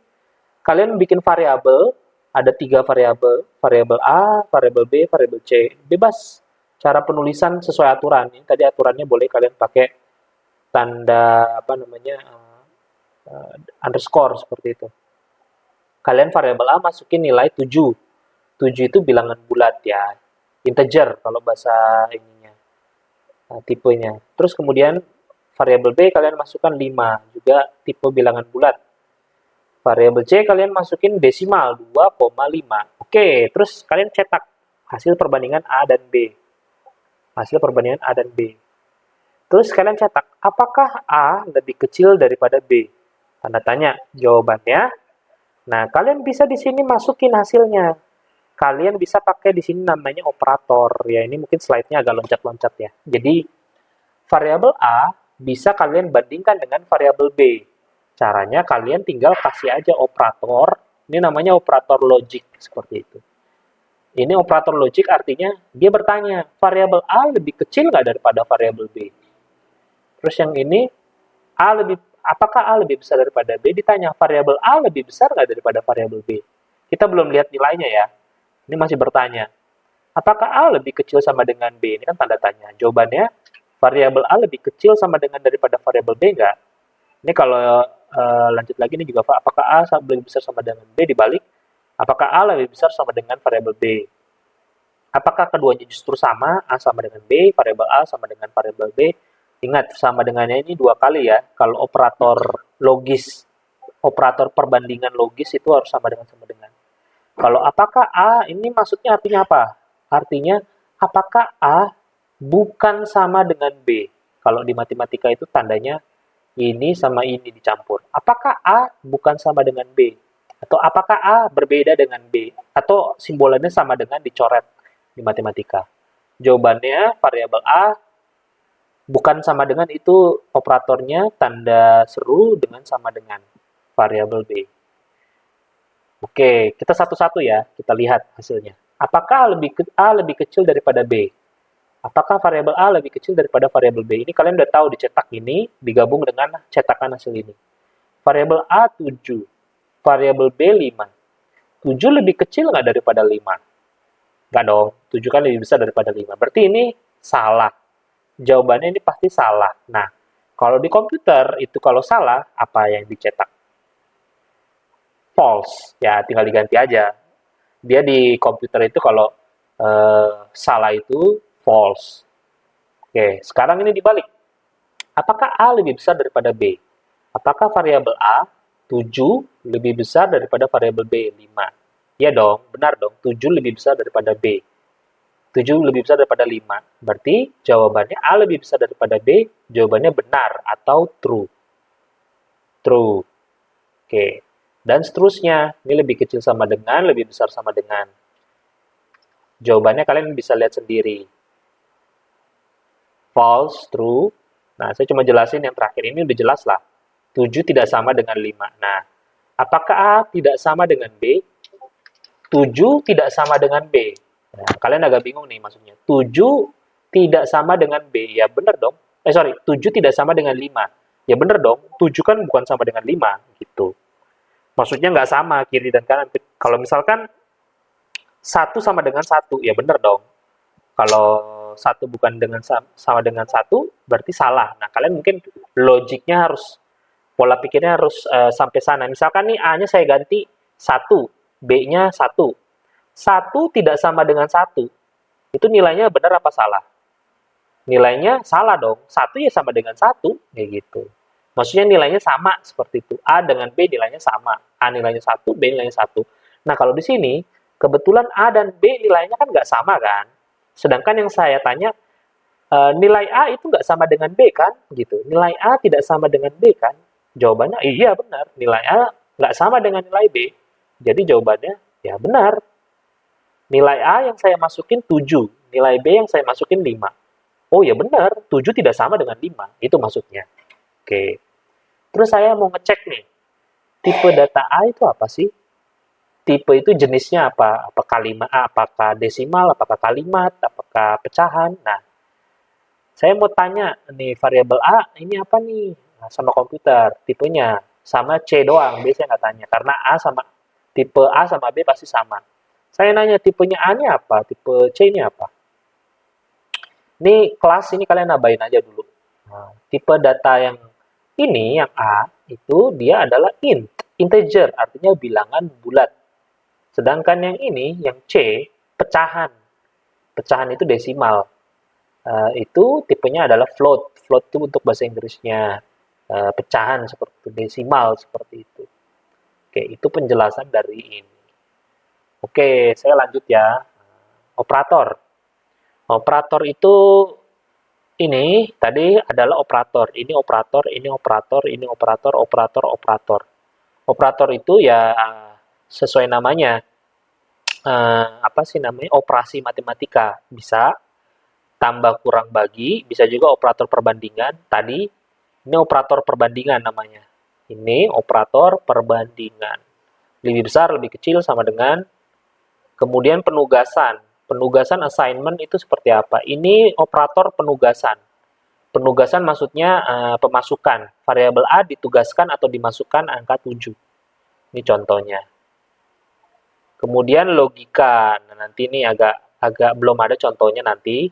Kalian bikin variabel, ada 3 variabel, variabel A, variabel B, variabel C. Bebas cara penulisan sesuai aturan. Ini tadi aturannya boleh kalian pakai tanda underscore seperti itu. Kalian variabel A masukin nilai 7. 7 itu bilangan bulat ya. Integer kalau bahasa ininya, tipenya. Terus kemudian variabel B kalian masukkan 5, juga tipe bilangan bulat. Variabel C kalian masukin desimal 2,5. Oke, terus kalian cetak hasil perbandingan A dan B. Hasil perbandingan A dan B. Terus kalian cetak, apakah A lebih kecil daripada B? Tanda tanya, jawabannya. Nah, kalian bisa di sini masukin hasilnya. Kalian bisa pakai di sini namanya operator. Ya, ini mungkin slide-nya agak loncat-loncat ya. Jadi, variabel A bisa kalian bandingkan dengan variabel B. Caranya kalian tinggal kasih aja operator. Ini namanya operator logik seperti itu. Ini operator logik artinya dia bertanya, variabel A lebih kecil nggak daripada variabel B? Terus yang ini, apakah A lebih besar daripada B? Ditanya, variabel A lebih besar nggak daripada variabel B? Kita belum lihat nilainya ya. Ini masih bertanya, apakah A lebih kecil sama dengan B? Ini kan tanda tanya. Jawabannya, variabel A lebih kecil sama dengan daripada variabel B nggak? Ini kalau lanjut lagi ini juga, apakah A lebih besar sama dengan B? Dibalik, apakah A lebih besar sama dengan variabel B? Apakah keduanya justru sama, A sama dengan B, variabel A sama dengan variabel B? Ingat, sama dengannya ini 2 kali ya. Kalau operator logis, operator perbandingan logis itu harus sama dengan. Kalau apakah A, ini maksudnya artinya apa? Artinya, apakah A bukan sama dengan B? Kalau di matematika itu tandanya ini sama ini dicampur. Apakah A bukan sama dengan B? Atau apakah A berbeda dengan B? Atau simbolannya sama dengan dicoret di matematika? Jawabannya, variabel A bukan sama dengan itu operatornya tanda seru dengan sama dengan variabel B. Oke, kita satu-satu ya, kita lihat hasilnya. Apakah A lebih kecil daripada B? Apakah variabel A lebih kecil daripada variabel B? Ini kalian udah tahu dicetak ini, digabung dengan cetakan hasil ini. Variabel A 7, variabel B 5. 7 lebih kecil nggak daripada 5? Nggak dong, 7 kan lebih besar daripada 5. Berarti ini salah. Jawabannya ini pasti salah. Nah, kalau di komputer, itu kalau salah, apa yang dicetak? false. Ya, tinggal diganti aja. Dia di komputer itu kalau salah itu false. Oke, sekarang ini dibalik. Apakah A lebih besar daripada B? Apakah variabel A 7 lebih besar daripada variabel B 5? Ya dong, benar dong. 7 lebih besar daripada B. 7 lebih besar daripada 5. Berarti jawabannya A lebih besar daripada B, jawabannya benar atau true. True. Oke. Dan seterusnya, ini lebih kecil sama dengan, lebih besar sama dengan. Jawabannya kalian bisa lihat sendiri. False, true. Nah, saya cuma jelasin yang terakhir ini udah jelas lah. 7 tidak sama dengan 5. Nah, apakah A tidak sama dengan B? 7 tidak sama dengan B. Nah, kalian agak bingung nih maksudnya. 7 tidak sama dengan B. Ya benar dong. 7 tidak sama dengan 5. Ya benar dong. 7 kan bukan sama dengan 5. Gitu. Maksudnya nggak sama kiri dan kanan. Kalau misalkan 1 sama dengan 1, ya benar dong. Kalau 1 bukan dengan sama dengan 1, berarti salah. Nah, kalian mungkin logiknya harus, pola pikirnya harus sampai sana. Misalkan nih A-nya saya ganti 1, B-nya 1. 1 tidak sama dengan 1. Itu nilainya benar apa salah? Nilainya salah dong. 1 ya sama dengan 1, kayak gitu. Maksudnya nilainya sama seperti itu. A dengan B nilainya sama. A nilainya 1, B nilainya 1. Nah, kalau di sini, kebetulan A dan B nilainya kan nggak sama kan? Sedangkan yang saya tanya, nilai A itu nggak sama dengan B kan? Gitu. Nilai A tidak sama dengan B kan? Jawabannya, iya benar. Nilai A nggak sama dengan nilai B. Jadi jawabannya, ya benar. Nilai A yang saya masukin 7. Nilai B yang saya masukin 5. Oh ya benar, 7 tidak sama dengan 5. Itu maksudnya. Oke. Terus saya mau ngecek nih, tipe data A itu apa sih? Tipe itu jenisnya apa? Apakah apakah desimal, apakah kalimat, apakah pecahan? Nah, saya mau tanya nih variabel A ini apa nih? Nah, sama komputer, tipenya sama C doang. Biasanya nggak tanya karena tipe A sama B pasti sama. Saya nanya tipenya A ini apa? Tipe C ini apa? Ini kelas ini kalian nabahin aja dulu. Nah, tipe data yang ini, yang A, itu dia adalah integer, artinya bilangan bulat. Sedangkan yang ini, yang C, pecahan. Pecahan itu desimal. Itu tipenya adalah float. Float itu untuk bahasa Inggrisnya pecahan seperti itu, desimal seperti itu. Oke, itu penjelasan dari ini. Oke, saya lanjut ya. Operator. Operator itu ini tadi adalah operator. Ini operator, ini operator, ini operator, operator, operator. Operator itu ya sesuai namanya. Apa sih namanya? Operasi matematika. Bisa tambah kurang bagi, bisa juga operator perbandingan. Tadi ini operator perbandingan namanya. Ini operator perbandingan. Lebih besar, lebih kecil sama dengan. Kemudian penugasan. Penugasan assignment itu seperti apa? Ini operator penugasan. Penugasan maksudnya pemasukan. Variabel A ditugaskan atau dimasukkan angka 7. Ini contohnya. Kemudian logika. Nah, nanti ini agak belum ada contohnya nanti.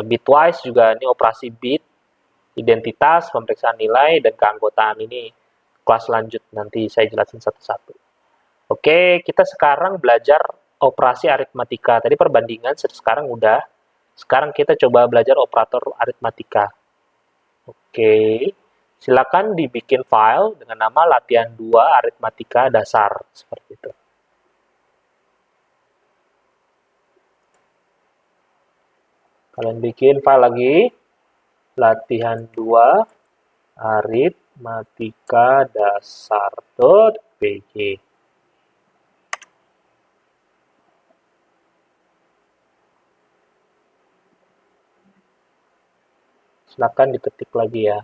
Bitwise juga ini operasi bit, identitas, pemeriksaan nilai, dan keanggotaan ini kelas lanjut. Nanti saya jelasin satu-satu. Oke, kita sekarang belajar operasi aritmatika. Tadi perbandingan, sekarang udah. Sekarang kita coba belajar operator aritmatika. Oke, silakan dibikin file dengan nama latihan 2 aritmatika dasar. Seperti itu. Kalian bikin file lagi. Latihan 2 aritmatika dasar.py. Silakan diketik lagi ya.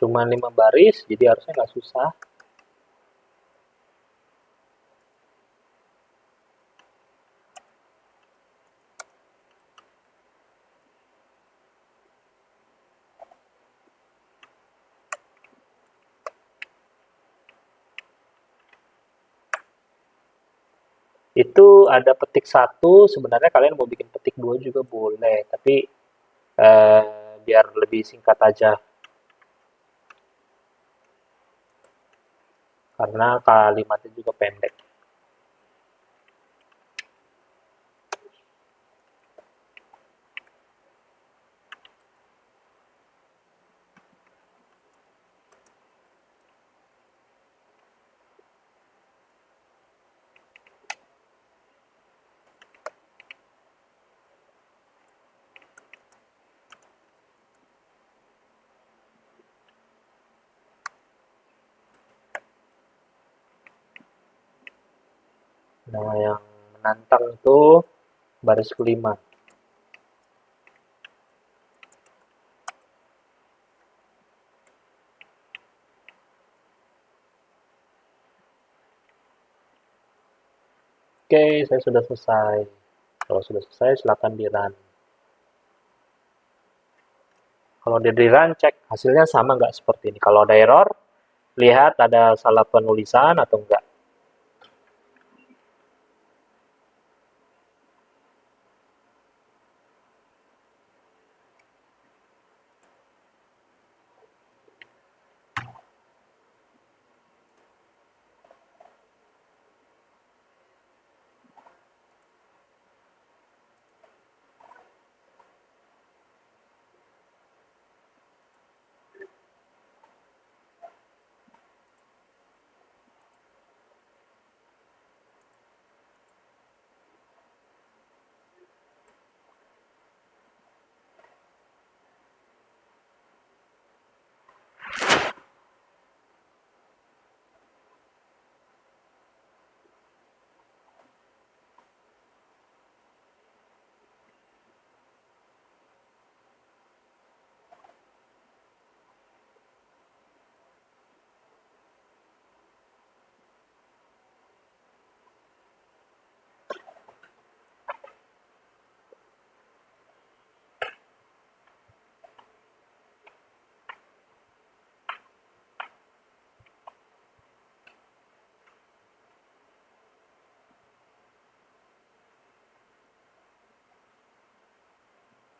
Cuma 5 baris, jadi harusnya nggak susah. Itu ada petik 1, sebenarnya kalian mau bikin petik 2 juga boleh, tapi biar lebih singkat aja. Karena kalimatnya juga pendek. Nah, yang menantang itu baris kelima. Oke, saya sudah selesai. Kalau sudah selesai, silakan di-run. Kalau di-run, cek hasilnya sama nggak seperti ini. Kalau ada error, lihat ada salah penulisan atau enggak.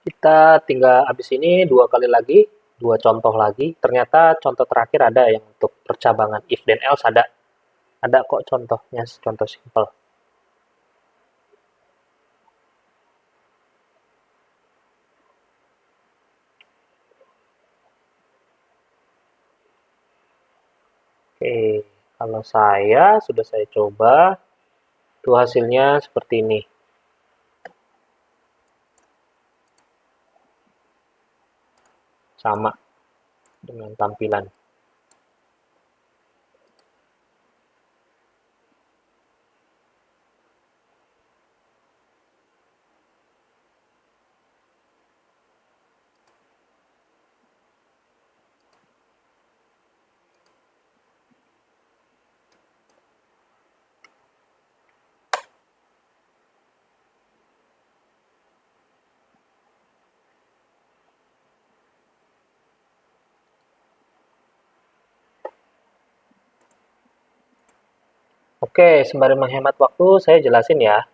Kita tinggal habis ini 2 kali lagi, 2 contoh lagi. Ternyata contoh terakhir ada yang untuk percabangan if dan else ada. Ada kok contohnya, contoh simple. Oke, kalau sudah saya coba, tuh hasilnya seperti ini. Sama dengan tampilan. Oke, sembari menghemat waktu, saya jelasin ya.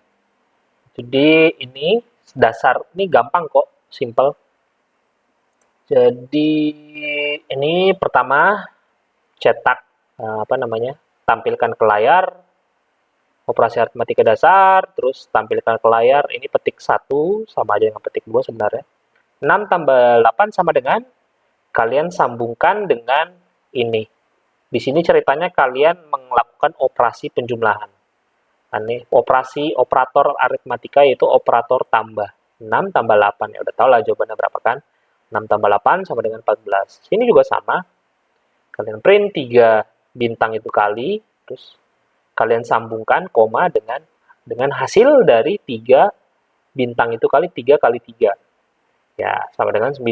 Jadi ini dasar, ini gampang kok, simple. Jadi ini pertama cetak tampilkan ke layar operasi aritmatika dasar, terus tampilkan ke layar ini petik 1 sama aja dengan petik 2 sebenarnya. 6 tambah 8 sama dengan kalian sambungkan dengan ini. Di sini ceritanya kalian melakukan operasi penjumlahan. Operasi operator aritmatika yaitu operator tambah. 6 tambah 8, ya udah tau lah jawabannya berapa kan? 6 tambah 8 sama dengan 14. Sini juga sama. Kalian print 3 bintang itu kali, terus kalian sambungkan koma dengan hasil dari 3 bintang itu kali 3 kali 3. Ya, sama dengan 9.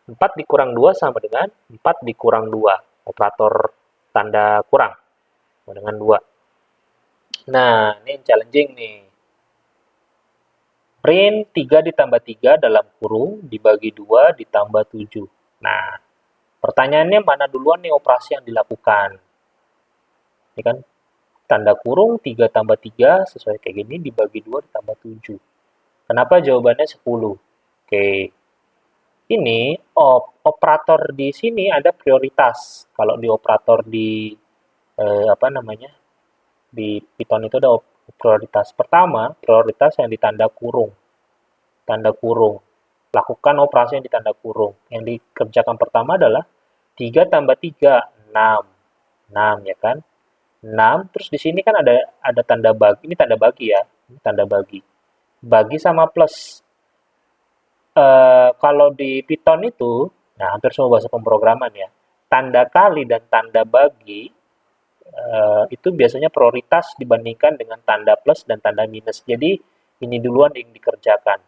4 dikurang 2 sama dengan 4 dikurang 2. Operator tanda kurang sama dengan 2. Nah, ini yang challenging nih. Print 3 ditambah 3 dalam kurung dibagi 2 ditambah 7. Nah, pertanyaannya mana duluan nih operasi yang dilakukan? Ini kan tanda kurung 3 tambah 3 sesuai kayak gini dibagi 2 ditambah 7. Kenapa jawabannya 10? Oke. Ini operator di sini ada prioritas. Kalau di operator di apa namanya? Di Python itu ada prioritas. Pertama, prioritas yang ditanda kurung. Tanda kurung. Lakukan operasi yang ditanda kurung. Yang dikerjakan pertama adalah 3 tambah 3, 6. 6 ya kan? 6, terus di sini kan ada tanda bagi. Ini tanda bagi ya. Ini tanda bagi. Bagi sama plus. Kalau di Python itu, nah hampir semua bahasa pemrograman ya, tanda kali dan tanda bagi itu biasanya prioritas dibandingkan dengan tanda plus dan tanda minus. Jadi ini duluan yang dikerjakan.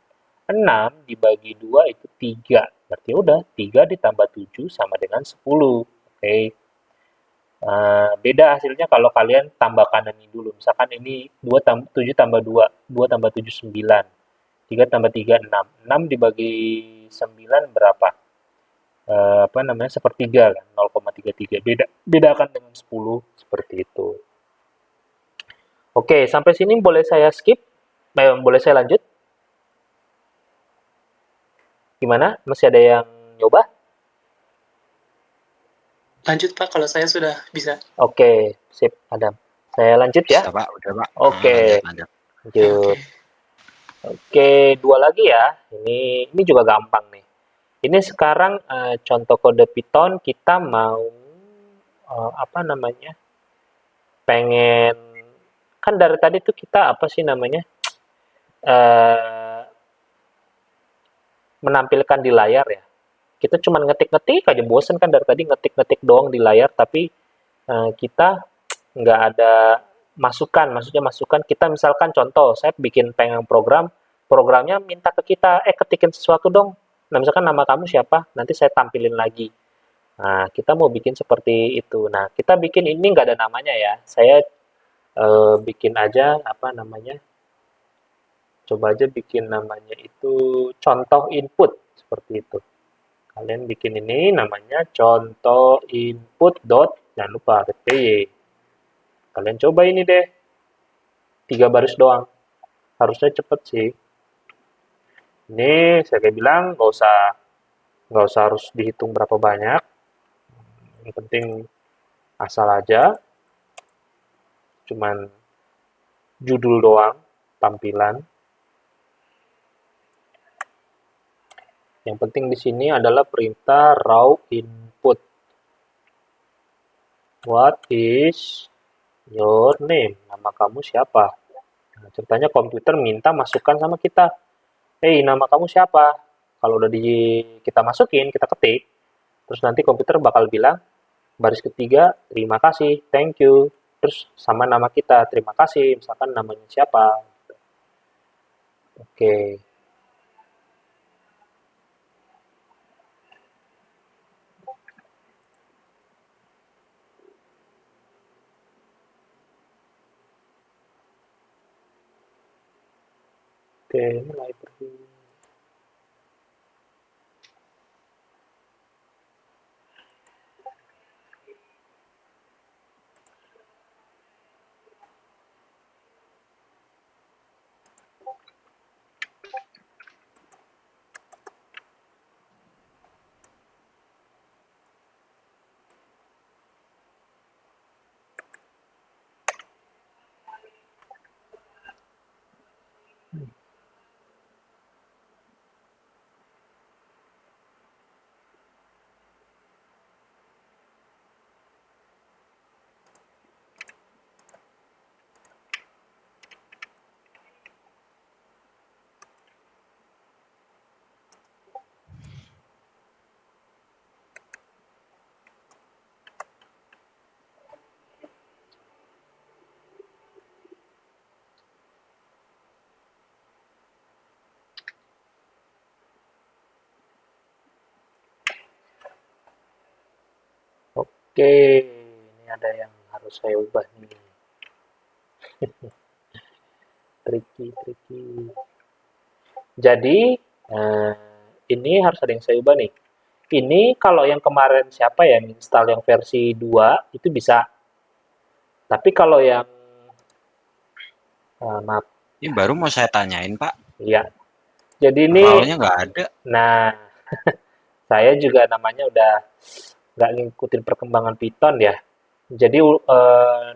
6 dibagi 2 itu 3. Berarti udah 3 ditambah 7 sama dengan 10. Oke. Beda hasilnya kalau kalian tambah kanan ini dulu. Misalkan ini 7 tambah 2, 2 tambah 7, 9. 3 tambah 3, 6. 6 dibagi 9 berapa? Apa namanya? Sepertiga kan, 0,33. Bedakan dengan 10 seperti itu. Oke, sampai sini boleh saya skip? Boleh saya lanjut? Gimana? Masih ada yang nyoba? Lanjut Pak, kalau saya sudah bisa. Oke, sip, Adam. Saya lanjut ya? Bisa, Pak. Udah, Pak. Oke, Lanjut. lanjut. Oke, 2 lagi ya. Ini juga gampang nih. Ini sekarang contoh kode Python kita mau apa namanya? Pengen kan dari tadi tuh kita apa sih namanya? Menampilkan di layar ya. Kita cuma ngetik-ngetik aja, bosen kan dari tadi ngetik-ngetik doang di layar, tapi kita nggak ada masukan. Maksudnya masukan kita misalkan contoh, saya bikin pengen programnya minta ke kita, ketikin sesuatu dong. Nah, misalkan nama kamu siapa, nanti saya tampilin lagi. Nah, kita mau bikin seperti itu. Nah, kita bikin ini nggak ada namanya ya. Saya bikin aja apa namanya. Coba aja bikin namanya itu contoh input seperti itu. Kalian bikin ini namanya contoh input dot jangan lupa py. Kalian coba ini deh. 3 baris doang. Harusnya cepet sih. Ini saya kayak bilang nggak usah harus dihitung berapa banyak. Yang penting asal aja. Cuman judul doang, tampilan. Yang penting di sini adalah perintah raw input. What is your name? Nama kamu siapa? Nah, ceritanya komputer minta masukkan sama kita. Nama kamu siapa? Kalau udah kita masukin, kita ketik, terus nanti komputer bakal bilang, baris ketiga, terima kasih, thank you. Terus sama nama kita, terima kasih, misalkan namanya siapa. Oke. Oke, ini library. Oke, ini ada yang harus saya ubah nih. Tricky. Jadi, ini harus ada yang saya ubah nih. Ini kalau yang kemarin siapa ya install yang versi 2 itu bisa. Tapi kalau yang maaf, Ini baru mau saya tanyain, Pak. ya. Jadi ini, RAW-nya nggak ada. nah, saya juga namanya udah nggak ngikutin perkembangan Python ya. Jadi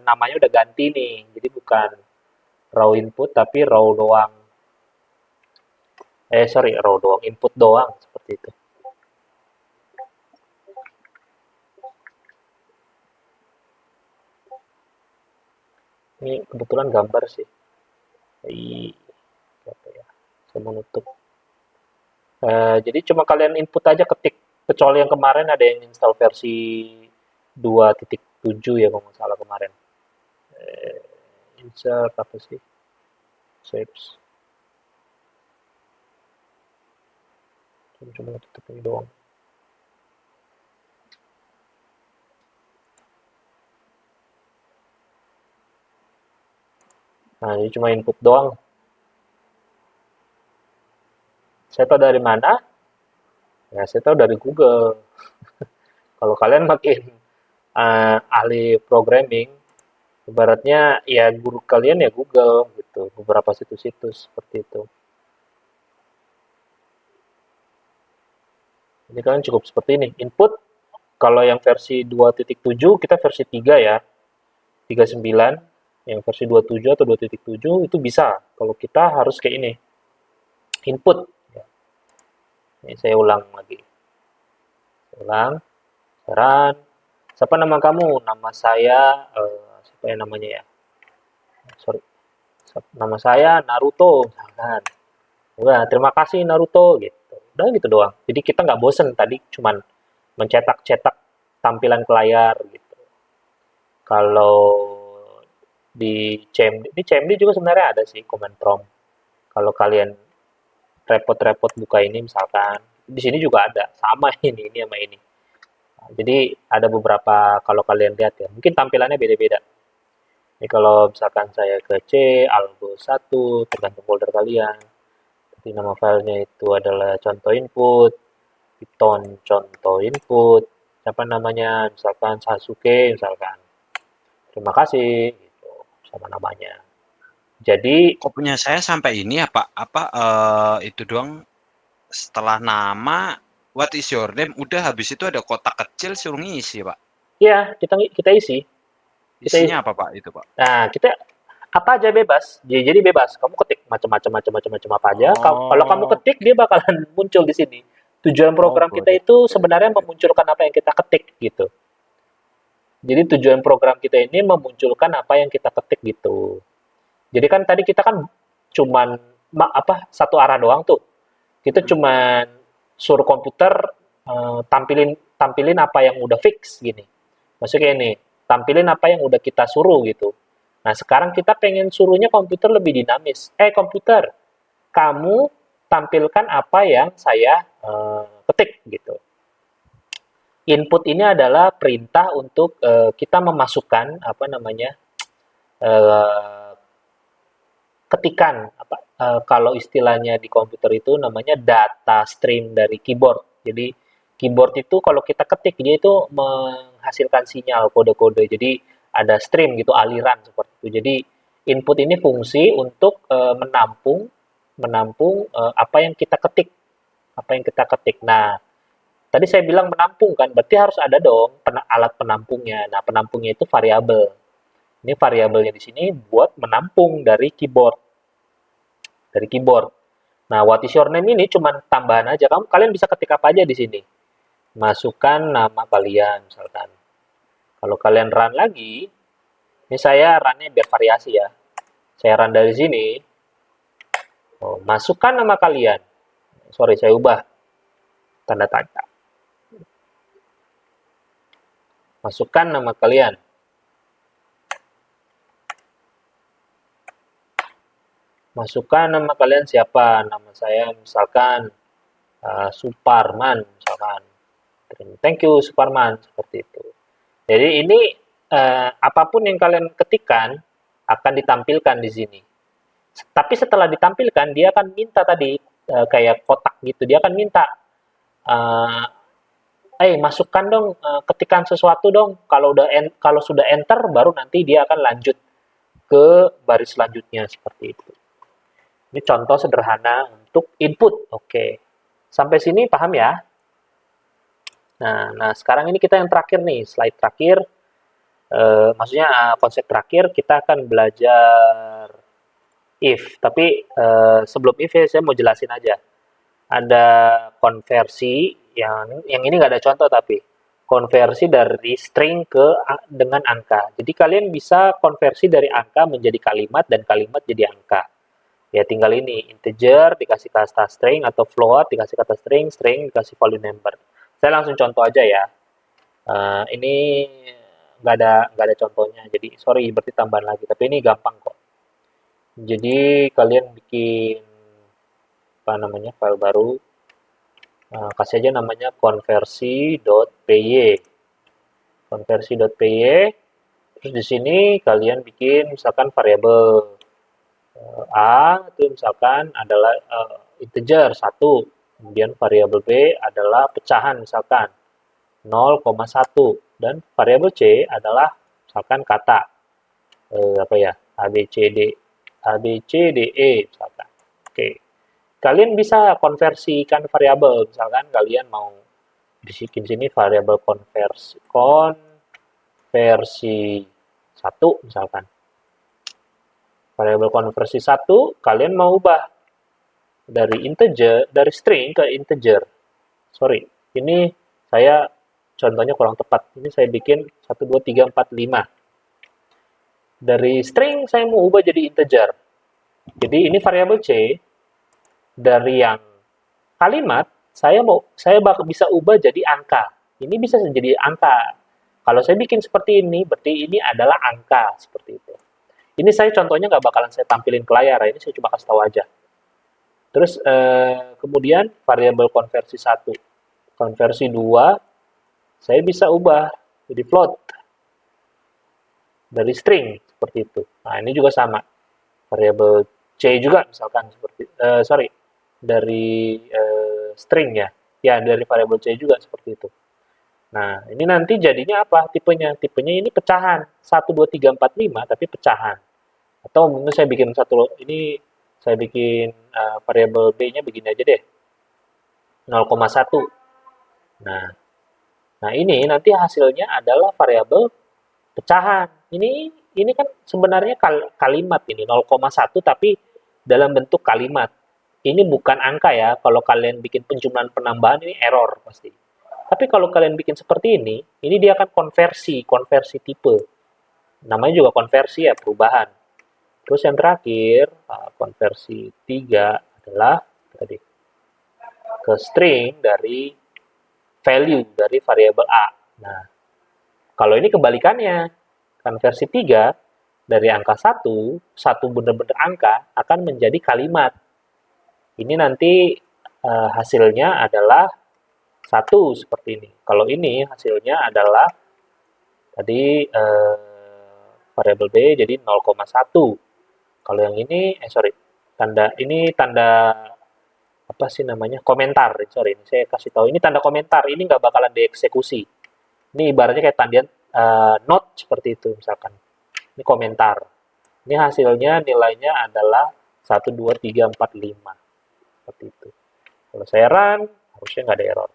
namanya udah ganti nih. Jadi bukan raw input tapi raw doang. Raw doang, input doang seperti itu. Ini kebetulan gambar sih. Apa ya? Saya mau nutup. Jadi cuma kalian input aja ketik. Kecuali yang kemarin ada yang install versi 2.7 ya kalau nggak salah kemarin. Insert apa sih? Shapes. Cuma tutup ini doang. Nah, ini cuma input doang. Saya tahu dari mana? Ya, saya tahu dari Google. Kalau kalian makin ahli programming, ibaratnya ya guru kalian ya Google gitu, beberapa situs-situs seperti itu. Jadi kalian cukup seperti ini, input. Kalau yang versi 2.7 kita versi 3 ya, 39. Yang versi 27 atau 2.7 itu bisa. Kalau kita harus kayak ini, input. Ini saya ulang lagi. Ulang. Saran. Siapa nama kamu? Nama saya, siapa ya namanya ya? Sorry. Nama saya Naruto, misalkan. Udah, terima kasih Naruto, gitu. Udah gitu doang. Jadi kita nggak bosen tadi cuman mencetak-cetak tampilan ke layar, gitu. Kalau di CMD juga sebenarnya ada sih command prompt. Kalau kalian repot-repot buka ini misalkan, di sini juga ada, sama ini sama ini. Nah, jadi ada beberapa kalau kalian lihat ya, mungkin tampilannya beda-beda. Ini kalau misalkan saya ke C, algo 1, tergantung folder kalian. Jadi nama filenya itu adalah contoh input, Python contoh input, siapa namanya, misalkan Sasuke, misalkan. Terima kasih, gitu, sama namanya. Jadi, Kok punya saya sampai ini ya, Pak? Itu doang setelah nama, what is your name, udah habis itu ada kotak kecil suruh ngisi, Pak. ya kita isi. Isinya apa, Pak, itu, Pak? Nah, kita apa aja bebas. Jadi bebas. Kamu ketik macam-macam apa aja. Kalau kamu ketik dia bakalan muncul di sini. Tujuan program kita boleh. itu sebenarnya memunculkan apa yang kita ketik gitu. Jadi tujuan program kita ini memunculkan apa yang kita ketik gitu. Jadi kan tadi kita kan cuman satu arah doang tuh. Kita cuman suruh komputer tampilin apa yang udah fix gini. Maksudnya ini, tampilin apa yang udah kita suruh gitu. Nah, sekarang kita pengen suruhnya komputer lebih dinamis. Komputer, kamu tampilkan apa yang saya ketik gitu. Input ini adalah perintah untuk kita memasukkan ketikan kalau istilahnya di komputer itu namanya data stream dari keyboard. Jadi keyboard itu kalau kita ketik dia itu menghasilkan sinyal kode-kode. Jadi ada stream gitu, aliran seperti itu. Jadi input ini fungsi untuk menampung apa yang kita ketik. Nah, tadi saya bilang menampung kan, berarti harus ada dong alat penampungnya. Nah, penampungnya itu variabel. Ini variabelnya di sini buat menampung dari keyboard. Nah, what is your name ini cuma tambahan aja. Kalian bisa ketik apa aja di sini. Masukkan nama kalian misalkan. Kalau kalian run lagi, ini saya runnya biar variasi ya. Saya run dari sini. Masukkan nama kalian. Sorry, saya ubah tanda tanya. Masukkan nama kalian. Masukkan nama kalian siapa? Nama saya misalkan Suparman misalkan. Thank you Suparman, seperti itu. Jadi ini apapun yang kalian ketikkan akan ditampilkan di sini. Tapi setelah ditampilkan, dia akan minta tadi kayak kotak gitu. Dia akan minta, masukkan dong, ketikan sesuatu dong. Kalau sudah enter, baru nanti dia akan lanjut ke baris selanjutnya seperti itu. Ini contoh sederhana untuk input. Oke, sampai sini paham ya? Nah, sekarang ini kita yang terakhir nih, slide terakhir. Maksudnya konsep terakhir kita akan belajar if. Tapi sebelum if ya, saya mau jelasin aja. Ada konversi yang ini nggak ada contoh, tapi konversi dari string dengan angka. Jadi kalian bisa konversi dari angka menjadi kalimat dan kalimat jadi angka. Ya tinggal ini integer dikasih kata string atau float dikasih kata string dikasih value number. Saya langsung contoh aja ya. Ini nggak ada contohnya, jadi sorry berarti tambahan lagi. Tapi ini gampang kok. Jadi kalian bikin file baru. Kasih aja namanya konversi.py. Konversi.py. Terus di sini kalian bikin misalkan variabel A itu misalkan adalah integer 1, kemudian variabel B adalah pecahan misalkan 0,1 dan variabel C adalah misalkan kata ABCDE misalkan. Oke. Kalian bisa konversikan variabel, misalkan kalian mau bikin sini variabel konversi 1 misalkan. Variabel konversi 1 kalian mau ubah dari string ke integer. Sorry, ini saya contohnya kurang tepat. Ini saya bikin 1 2 3 4 5. Dari string saya mau ubah jadi integer. Jadi ini variabel C. Dari yang kalimat saya bisa ubah jadi angka. Ini bisa jadi angka. Kalau saya bikin seperti ini, berarti ini adalah angka seperti itu. Ini saya contohnya nggak bakalan saya tampilin ke layar, ini saya cuma kasih tahu aja. Terus kemudian variabel konversi 1, konversi 2, saya bisa ubah jadi float dari string seperti itu. Nah ini juga sama. Variabel C juga misalkan seperti dari string ya. Ya, dari variabel C juga seperti itu. Nah, ini nanti jadinya apa tipenya? Tipenya ini pecahan. 1, 2, 3, 4, 5, tapi pecahan. Atau mungkin saya bikin variabel B-nya begini aja deh. 0,1. Nah, ini nanti hasilnya adalah variabel pecahan. Ini kan sebenarnya kalimat ini 0,1 tapi dalam bentuk kalimat. Ini bukan angka ya, kalau kalian bikin penjumlahan penambahan ini error pasti. Tapi kalau kalian bikin seperti ini dia akan konversi tipe. Namanya juga konversi ya, perubahan. Terus yang terakhir, konversi 3 adalah tadi ke string dari value dari variabel A. Nah, kalau ini kebalikannya, konversi 3 dari angka 1 benar-benar angka akan menjadi kalimat. Ini nanti hasilnya adalah 1 seperti ini. Kalau ini hasilnya adalah tadi variabel B jadi 0,1. Kalau yang ini tanda apa sih namanya? Komentar. Sorry, ini saya kasih tahu ini tanda komentar. Ini nggak bakalan dieksekusi. Ini ibaratnya kayak tandaan not seperti itu misalkan. Ini komentar. Ini hasilnya nilainya adalah 1 2 3 4 5. Seperti itu. Kalau saya run, harusnya nggak ada error.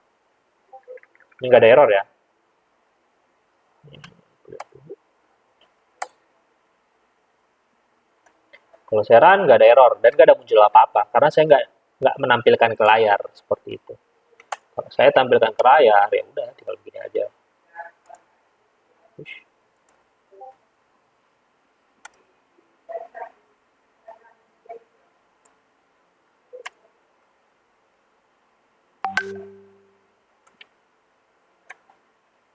Ini nggak ada error ya. Kalau saya run, nggak ada error. Dan nggak ada muncul apa-apa. Karena saya nggak menampilkan ke layar. Seperti itu. Kalau saya tampilkan ke layar, ya udah, tinggal begini aja.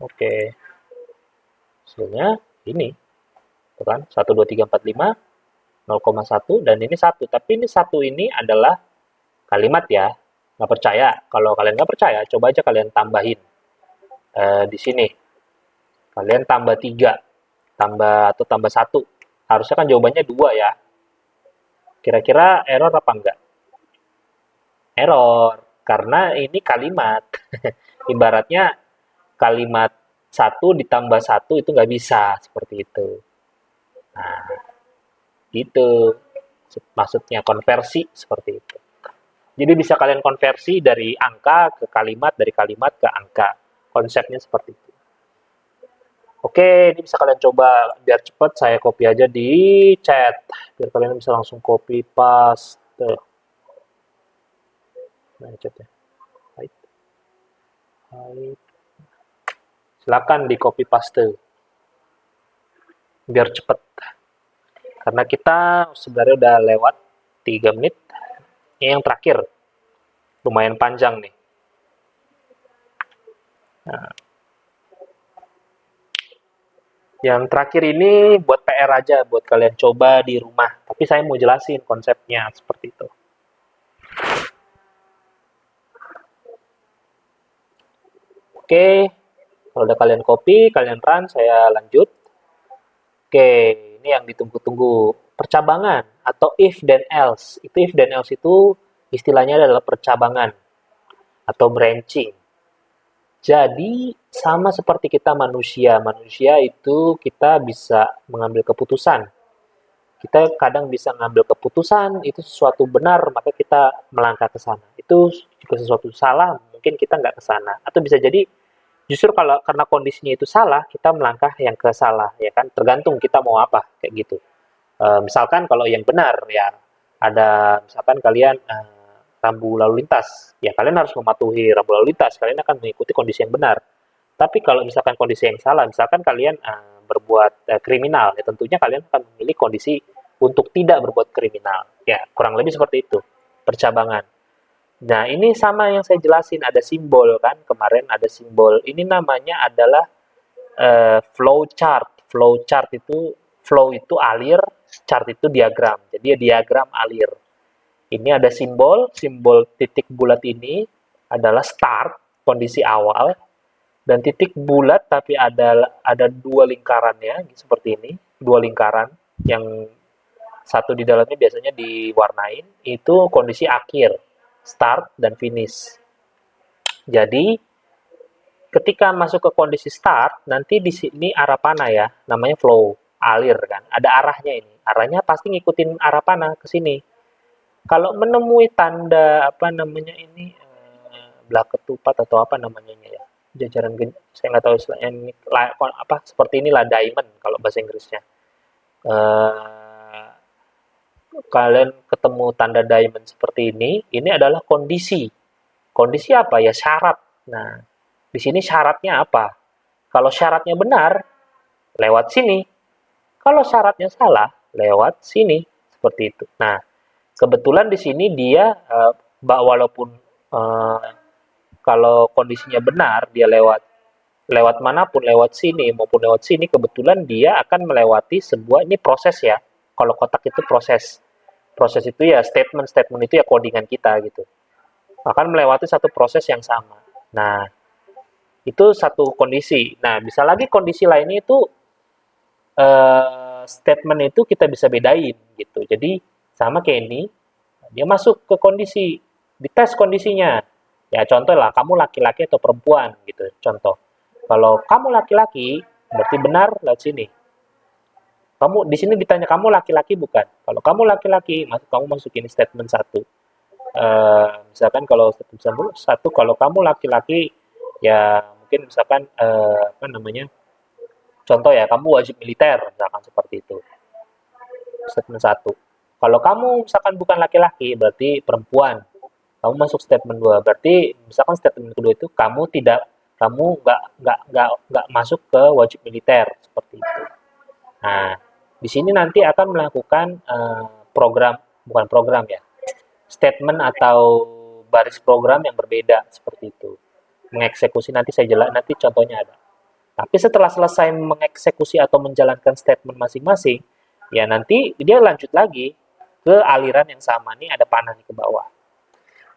Oke. Hasilnya ini. Tuh kan, 1, 2, 3, 4, 5, 0,1, dan ini 1. Tapi ini 1 ini adalah kalimat ya. Nggak percaya. Kalau kalian nggak percaya, coba aja kalian tambahin di sini. Kalian tambah 3, tambah 1. Harusnya kan jawabannya 2 ya. Kira-kira error apa enggak? Error, karena ini kalimat. Ibaratnya kalimat 1 ditambah 1 itu nggak bisa, seperti itu. Nah, gitu. Maksudnya konversi seperti itu. Jadi bisa kalian konversi dari angka ke kalimat, dari kalimat ke angka. Konsepnya seperti itu. Oke, ini bisa kalian coba. Biar cepat, saya copy aja di chat. Biar kalian bisa langsung copy paste. Nah, chatnya. Baik. Silakan di copy paste. Biar cepat. Karena kita sebenarnya udah lewat 3 menit. Ini yang terakhir. Lumayan panjang nih. Nah. Yang terakhir ini buat PR aja, buat kalian coba di rumah. Tapi saya mau jelasin konsepnya seperti itu. Oke, kalau udah kalian copy, kalian run, saya lanjut. Oke, ini yang ditunggu-tunggu. Percabangan atau if then else. If then else itu istilahnya adalah percabangan atau branching. Jadi, sama seperti kita manusia. Manusia itu kita bisa mengambil keputusan. Kita kadang bisa mengambil keputusan, itu sesuatu benar, maka kita melangkah ke sana. Itu juga sesuatu salah, mungkin kita nggak ke sana. Atau bisa jadi, justru kalau karena kondisinya itu salah, kita melangkah yang ke salah. Ya kan? Tergantung kita mau apa, kayak gitu. Misalkan kalau yang benar, ya ada misalkan kalian rambu lalu lintas, ya kalian harus mematuhi rambu lalu lintas, kalian akan mengikuti kondisi yang benar. Tapi kalau misalkan kondisi yang salah, misalkan kalian berbuat kriminal, ya tentunya kalian akan memilih kondisi untuk tidak berbuat kriminal. Ya, kurang lebih seperti itu, percabangan. Nah, ini sama yang saya jelasin, ada simbol kan, kemarin ada simbol. Ini namanya adalah flow chart. Flow chart itu, flow itu alir, chart itu diagram. Jadi ya diagram alir. Ini ada simbol titik bulat ini adalah start, kondisi awal, dan titik bulat tapi ada 2 lingkarannya, seperti ini, 2 lingkaran, yang satu di dalamnya biasanya diwarnain, itu kondisi akhir, start dan finish. Jadi, ketika masuk ke kondisi start, nanti di sini arah panah ya, namanya flow, alir kan, ada arahnya ini, arahnya pasti ngikutin arah panah ke sini. Kalau menemui tanda belah ketupat atau apa namanya ya, jajaran saya nggak tahu istilahnya ini apa, seperti inilah diamond kalau bahasa Inggrisnya. Kalian ketemu tanda diamond seperti ini adalah kondisi. Kondisi apa ya? Syarat. Nah, di sini syaratnya apa? Kalau syaratnya benar, lewat sini. Kalau syaratnya salah, lewat sini. Seperti itu. Nah, kebetulan di sini dia walaupun kalau kondisinya benar dia lewat manapun, lewat sini maupun lewat sini, kebetulan dia akan melewati sebuah, ini proses ya. Kalau kotak itu proses itu ya statement itu ya codingan kita gitu. Akan melewati satu proses yang sama. Nah, itu satu kondisi. Nah, bisa lagi kondisi lainnya itu statement itu kita bisa bedain gitu. Jadi sama kayak ini, dia masuk ke kondisi, dites kondisinya. Ya contoh lah, kamu laki-laki atau perempuan gitu. Contoh, kalau kamu laki-laki, berarti benar lewat sini. Kamu di sini ditanya kamu laki-laki bukan? Kalau kamu laki-laki, kamu masukin statement 1. Misalkan kalau statement 1, kalau kamu laki-laki, ya mungkin misalkan contoh ya, kamu wajib militer, misalkan seperti itu. Statement 1. Kalau kamu misalkan bukan laki-laki, berarti perempuan. Kamu masuk statement 2, berarti misalkan statement kedua itu kamu nggak masuk ke wajib militer, seperti itu. Nah, di sini nanti akan melakukan bukan program ya, statement atau baris program yang berbeda seperti itu. Mengeksekusi nanti nanti contohnya ada. Tapi setelah selesai mengeksekusi atau menjalankan statement masing-masing, ya nanti dia lanjut lagi ke aliran yang sama. Nih ada panah di ke bawah.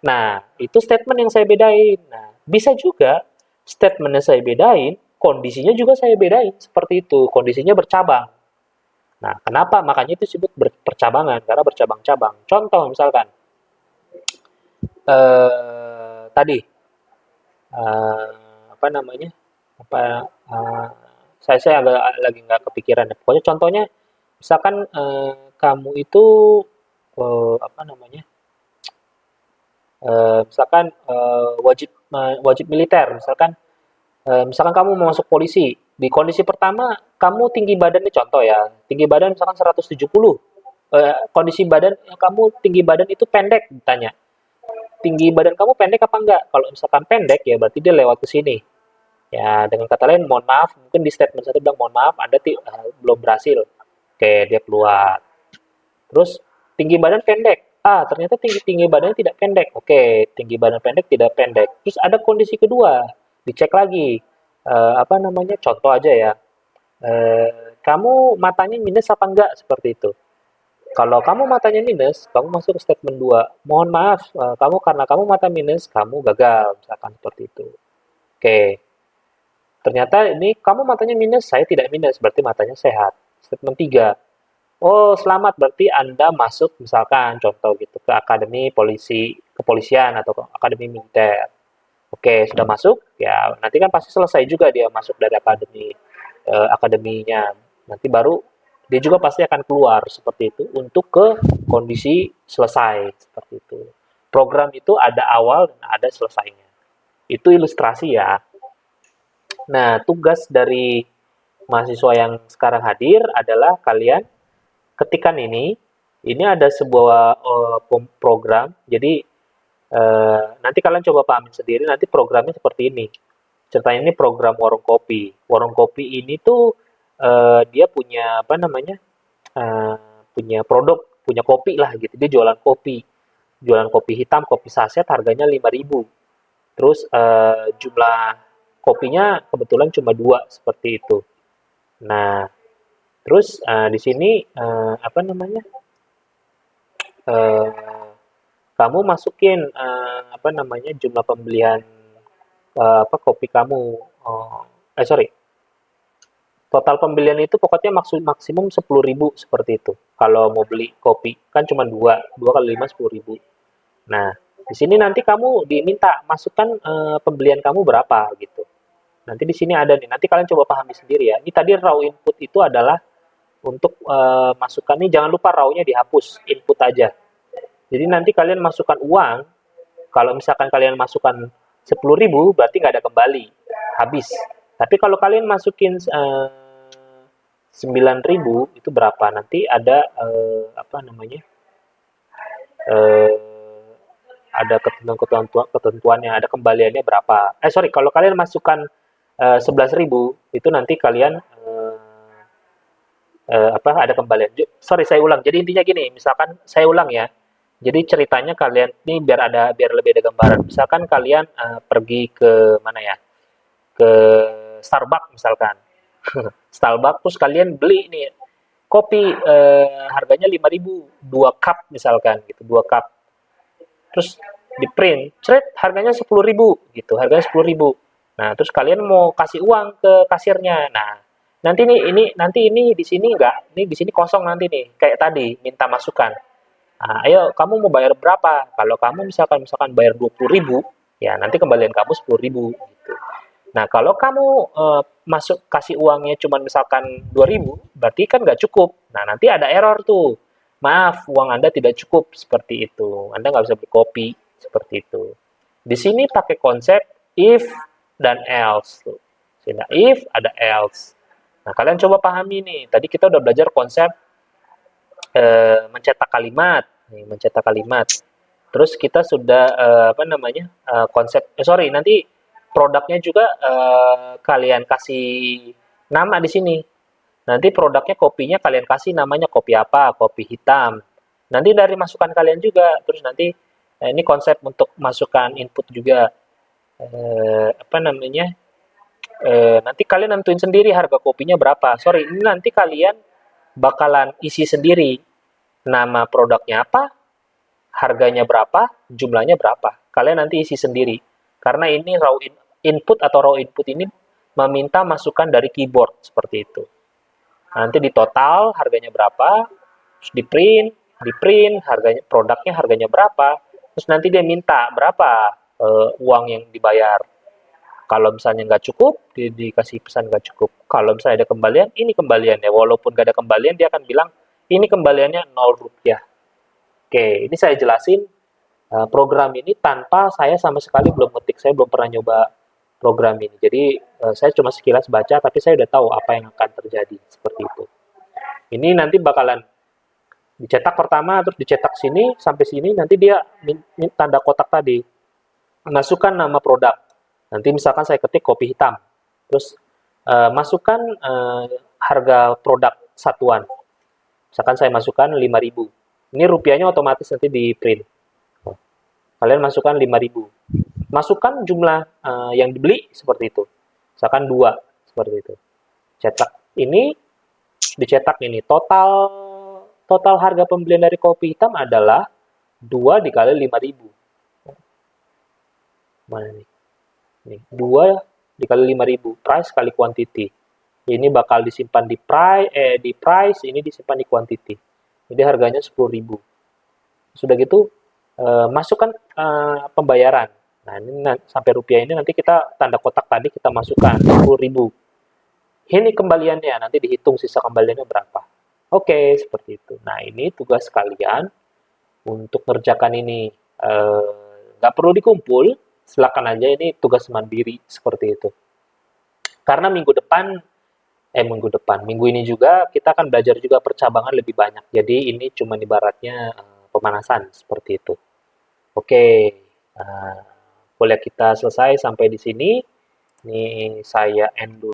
Nah, itu statement yang saya bedain. Nah, bisa juga statement yang saya bedain kondisinya juga saya bedain seperti itu. Kondisinya bercabang. Nah, kenapa? Makanya itu disebut percabangan, karena bercabang-cabang. Contoh misalkan, tadi, apa namanya, apa, saya agak lagi nggak kepikiran ya. Pokoknya contohnya, misalkan kamu itu, apa namanya, misalkan wajib militer, misalkan kamu mau masuk polisi, di kondisi pertama kamu tinggi badannya contoh ya, tinggi badan misalkan 170, kondisi badan kamu tinggi badan itu pendek ditanya, tinggi badan kamu pendek apa enggak? Kalau misalkan pendek ya berarti dia lewat ke sini. Ya dengan kata lain mohon maaf, mungkin di statement satu bilang mohon maaf Anda belum berhasil. Oke, dia keluar. Terus tinggi badan pendek. Ternyata tinggi badannya tidak pendek. Oke, tinggi badan pendek tidak pendek. Terus ada kondisi kedua, dicek lagi. Apa namanya? Contoh aja ya. Kamu matanya minus apa enggak seperti itu. Kalau kamu matanya minus, kamu masuk ke statement 2. Mohon maaf, karena kamu mata minus, kamu gagal, misalkan seperti itu. Oke. Ternyata ini kamu matanya minus, saya tidak minus, berarti matanya sehat. Statement 3. Oh, selamat, berarti Anda masuk misalkan contoh gitu ke akademi kepolisian atau ke akademi militer. Oke, sudah masuk, ya nanti kan pasti selesai juga dia masuk dari akademinya. Nanti baru dia juga pasti akan keluar seperti itu untuk ke kondisi selesai seperti itu. Program itu ada awal dan ada selesainya. Itu ilustrasi ya. Nah, tugas dari mahasiswa yang sekarang hadir adalah kalian ketikan ini ada sebuah program. Jadi nanti kalian coba pahamin sendiri. Nanti programnya seperti ini. Ceritanya ini program warung kopi. Warung kopi ini tuh dia punya apa namanya? Punya produk, punya kopi lah gitu. Dia jualan kopi hitam, kopi saset, harganya 5.000. Terus jumlah kopinya kebetulan cuma 2 seperti itu. Nah, terus di sini apa namanya? Kamu masukin apa namanya? Jumlah pembelian kopi kamu. Sorry. Total pembelian itu pokoknya maksimum 10.000 seperti itu. Kalau mau beli kopi kan cuma 2 kali 5 10.000. Nah, di sini nanti kamu diminta masukkan pembelian kamu berapa gitu. Nanti di sini ada nih. Nanti kalian coba pahami sendiri ya. Ini tadi raw input itu adalah untuk masukkan nih, jangan lupa raw-nya dihapus, input aja. Jadi nanti kalian masukkan uang. Kalau misalkan kalian masukkan 10.000 berarti nggak ada kembali, habis. Tapi kalau kalian masukin 9.000 itu berapa? Nanti ada apa namanya? Ada ketentuannya, ada kembaliannya berapa. Sorry, kalau kalian masukkan 11.000 itu nanti kalian ada kembalian. Sorry, saya ulang. Jadi intinya gini, misalkan saya ulang ya. Jadi ceritanya kalian ini biar lebih ada gambaran. Misalkan kalian pergi ke mana ya? Ke Starbucks misalkan. Starbucks terus kalian beli nih kopi harganya 5.000, 2 cup misalkan gitu, 2 cup. Terus di print, harganya 10.000 gitu, harganya 10.000. Nah, terus kalian mau kasih uang ke kasirnya. Nah, nanti ini di sini enggak, ini di sini kosong nanti nih, kayak tadi minta masukan. Nah, ayo kamu mau bayar berapa? Kalau kamu misalkan bayar 20.000, ya nanti kembalian kamu 10.000 gitu. Nah, kalau kamu kasih uangnya cuma misalkan 2.000, berarti kan nggak cukup. Nah, nanti ada error tuh. Maaf, uang Anda tidak cukup seperti itu. Anda nggak bisa beli kopi seperti itu. Di sini pakai konsep if dan else. Tuh. Sehingga if, ada else. Nah, kalian coba pahami nih. Tadi kita udah belajar konsep mencetak kalimat. Nih, mencetak kalimat. Terus kita sudah, konsep, nanti produknya juga kalian kasih nama di sini. Nanti produknya kopinya kalian kasih namanya kopi apa, kopi hitam. Nanti dari masukan kalian juga. Terus nanti ini konsep untuk masukkan input juga. Nanti kalian nentuin sendiri harga kopinya berapa. Sorry, ini nanti kalian bakalan isi sendiri nama produknya apa, harganya berapa, jumlahnya berapa. Kalian nanti isi sendiri. Karena ini raw input atau raw input ini meminta masukan dari keyboard seperti itu. Nanti di total harganya berapa, terus di print harganya, produknya harganya berapa, terus nanti dia minta berapa uang yang dibayar. Kalau misalnya nggak cukup, dikasih pesan nggak cukup. Kalau misalnya ada kembalian, ini kembaliannya. Walaupun nggak ada kembalian, dia akan bilang ini kembaliannya 0 rupiah. Oke, ini saya jelasin program ini tanpa saya sama sekali belum ngetik. Saya belum pernah nyoba program ini. Jadi saya cuma sekilas baca, tapi saya udah tahu apa yang akan terjadi seperti itu. Ini nanti bakalan dicetak pertama, terus dicetak sini sampai sini. Nanti dia tanda kotak tadi, masukkan nama produk. Nanti misalkan saya ketik kopi hitam, terus masukkan harga produk satuan. Misalkan saya masukkan 5.000. Ini rupiahnya otomatis nanti di print. Kalian masukkan 5.000. Masukkan jumlah yang dibeli seperti itu. Misalkan 2 seperti itu. Cetak ini, dicetak ini. Total harga pembelian dari kopi hitam adalah 2 dikali 5.000. Mana nih? Nih, 2 dikali 5.000, price kali quantity. Ini bakal disimpan di price, ini disimpan di quantity. Jadi harganya 10.000. Sudah gitu, masukkan pembayaran. Nah, ini sampai rupiah ini nanti kita tanda kotak tadi kita masukkan 10.000. Ini kembaliannya, nanti dihitung sisa kembaliannya berapa. Oke, seperti itu. Nah, ini tugas kalian untuk ngerjakan ini. Nggak perlu dikumpul, silakan aja, ini tugas mandiri seperti itu. Karena minggu ini juga kita akan belajar juga percabangan lebih banyak. Jadi ini cuma ibaratnya pemanasan seperti itu. Oke, boleh kita selesai sampai di sini. Ini saya end dulu.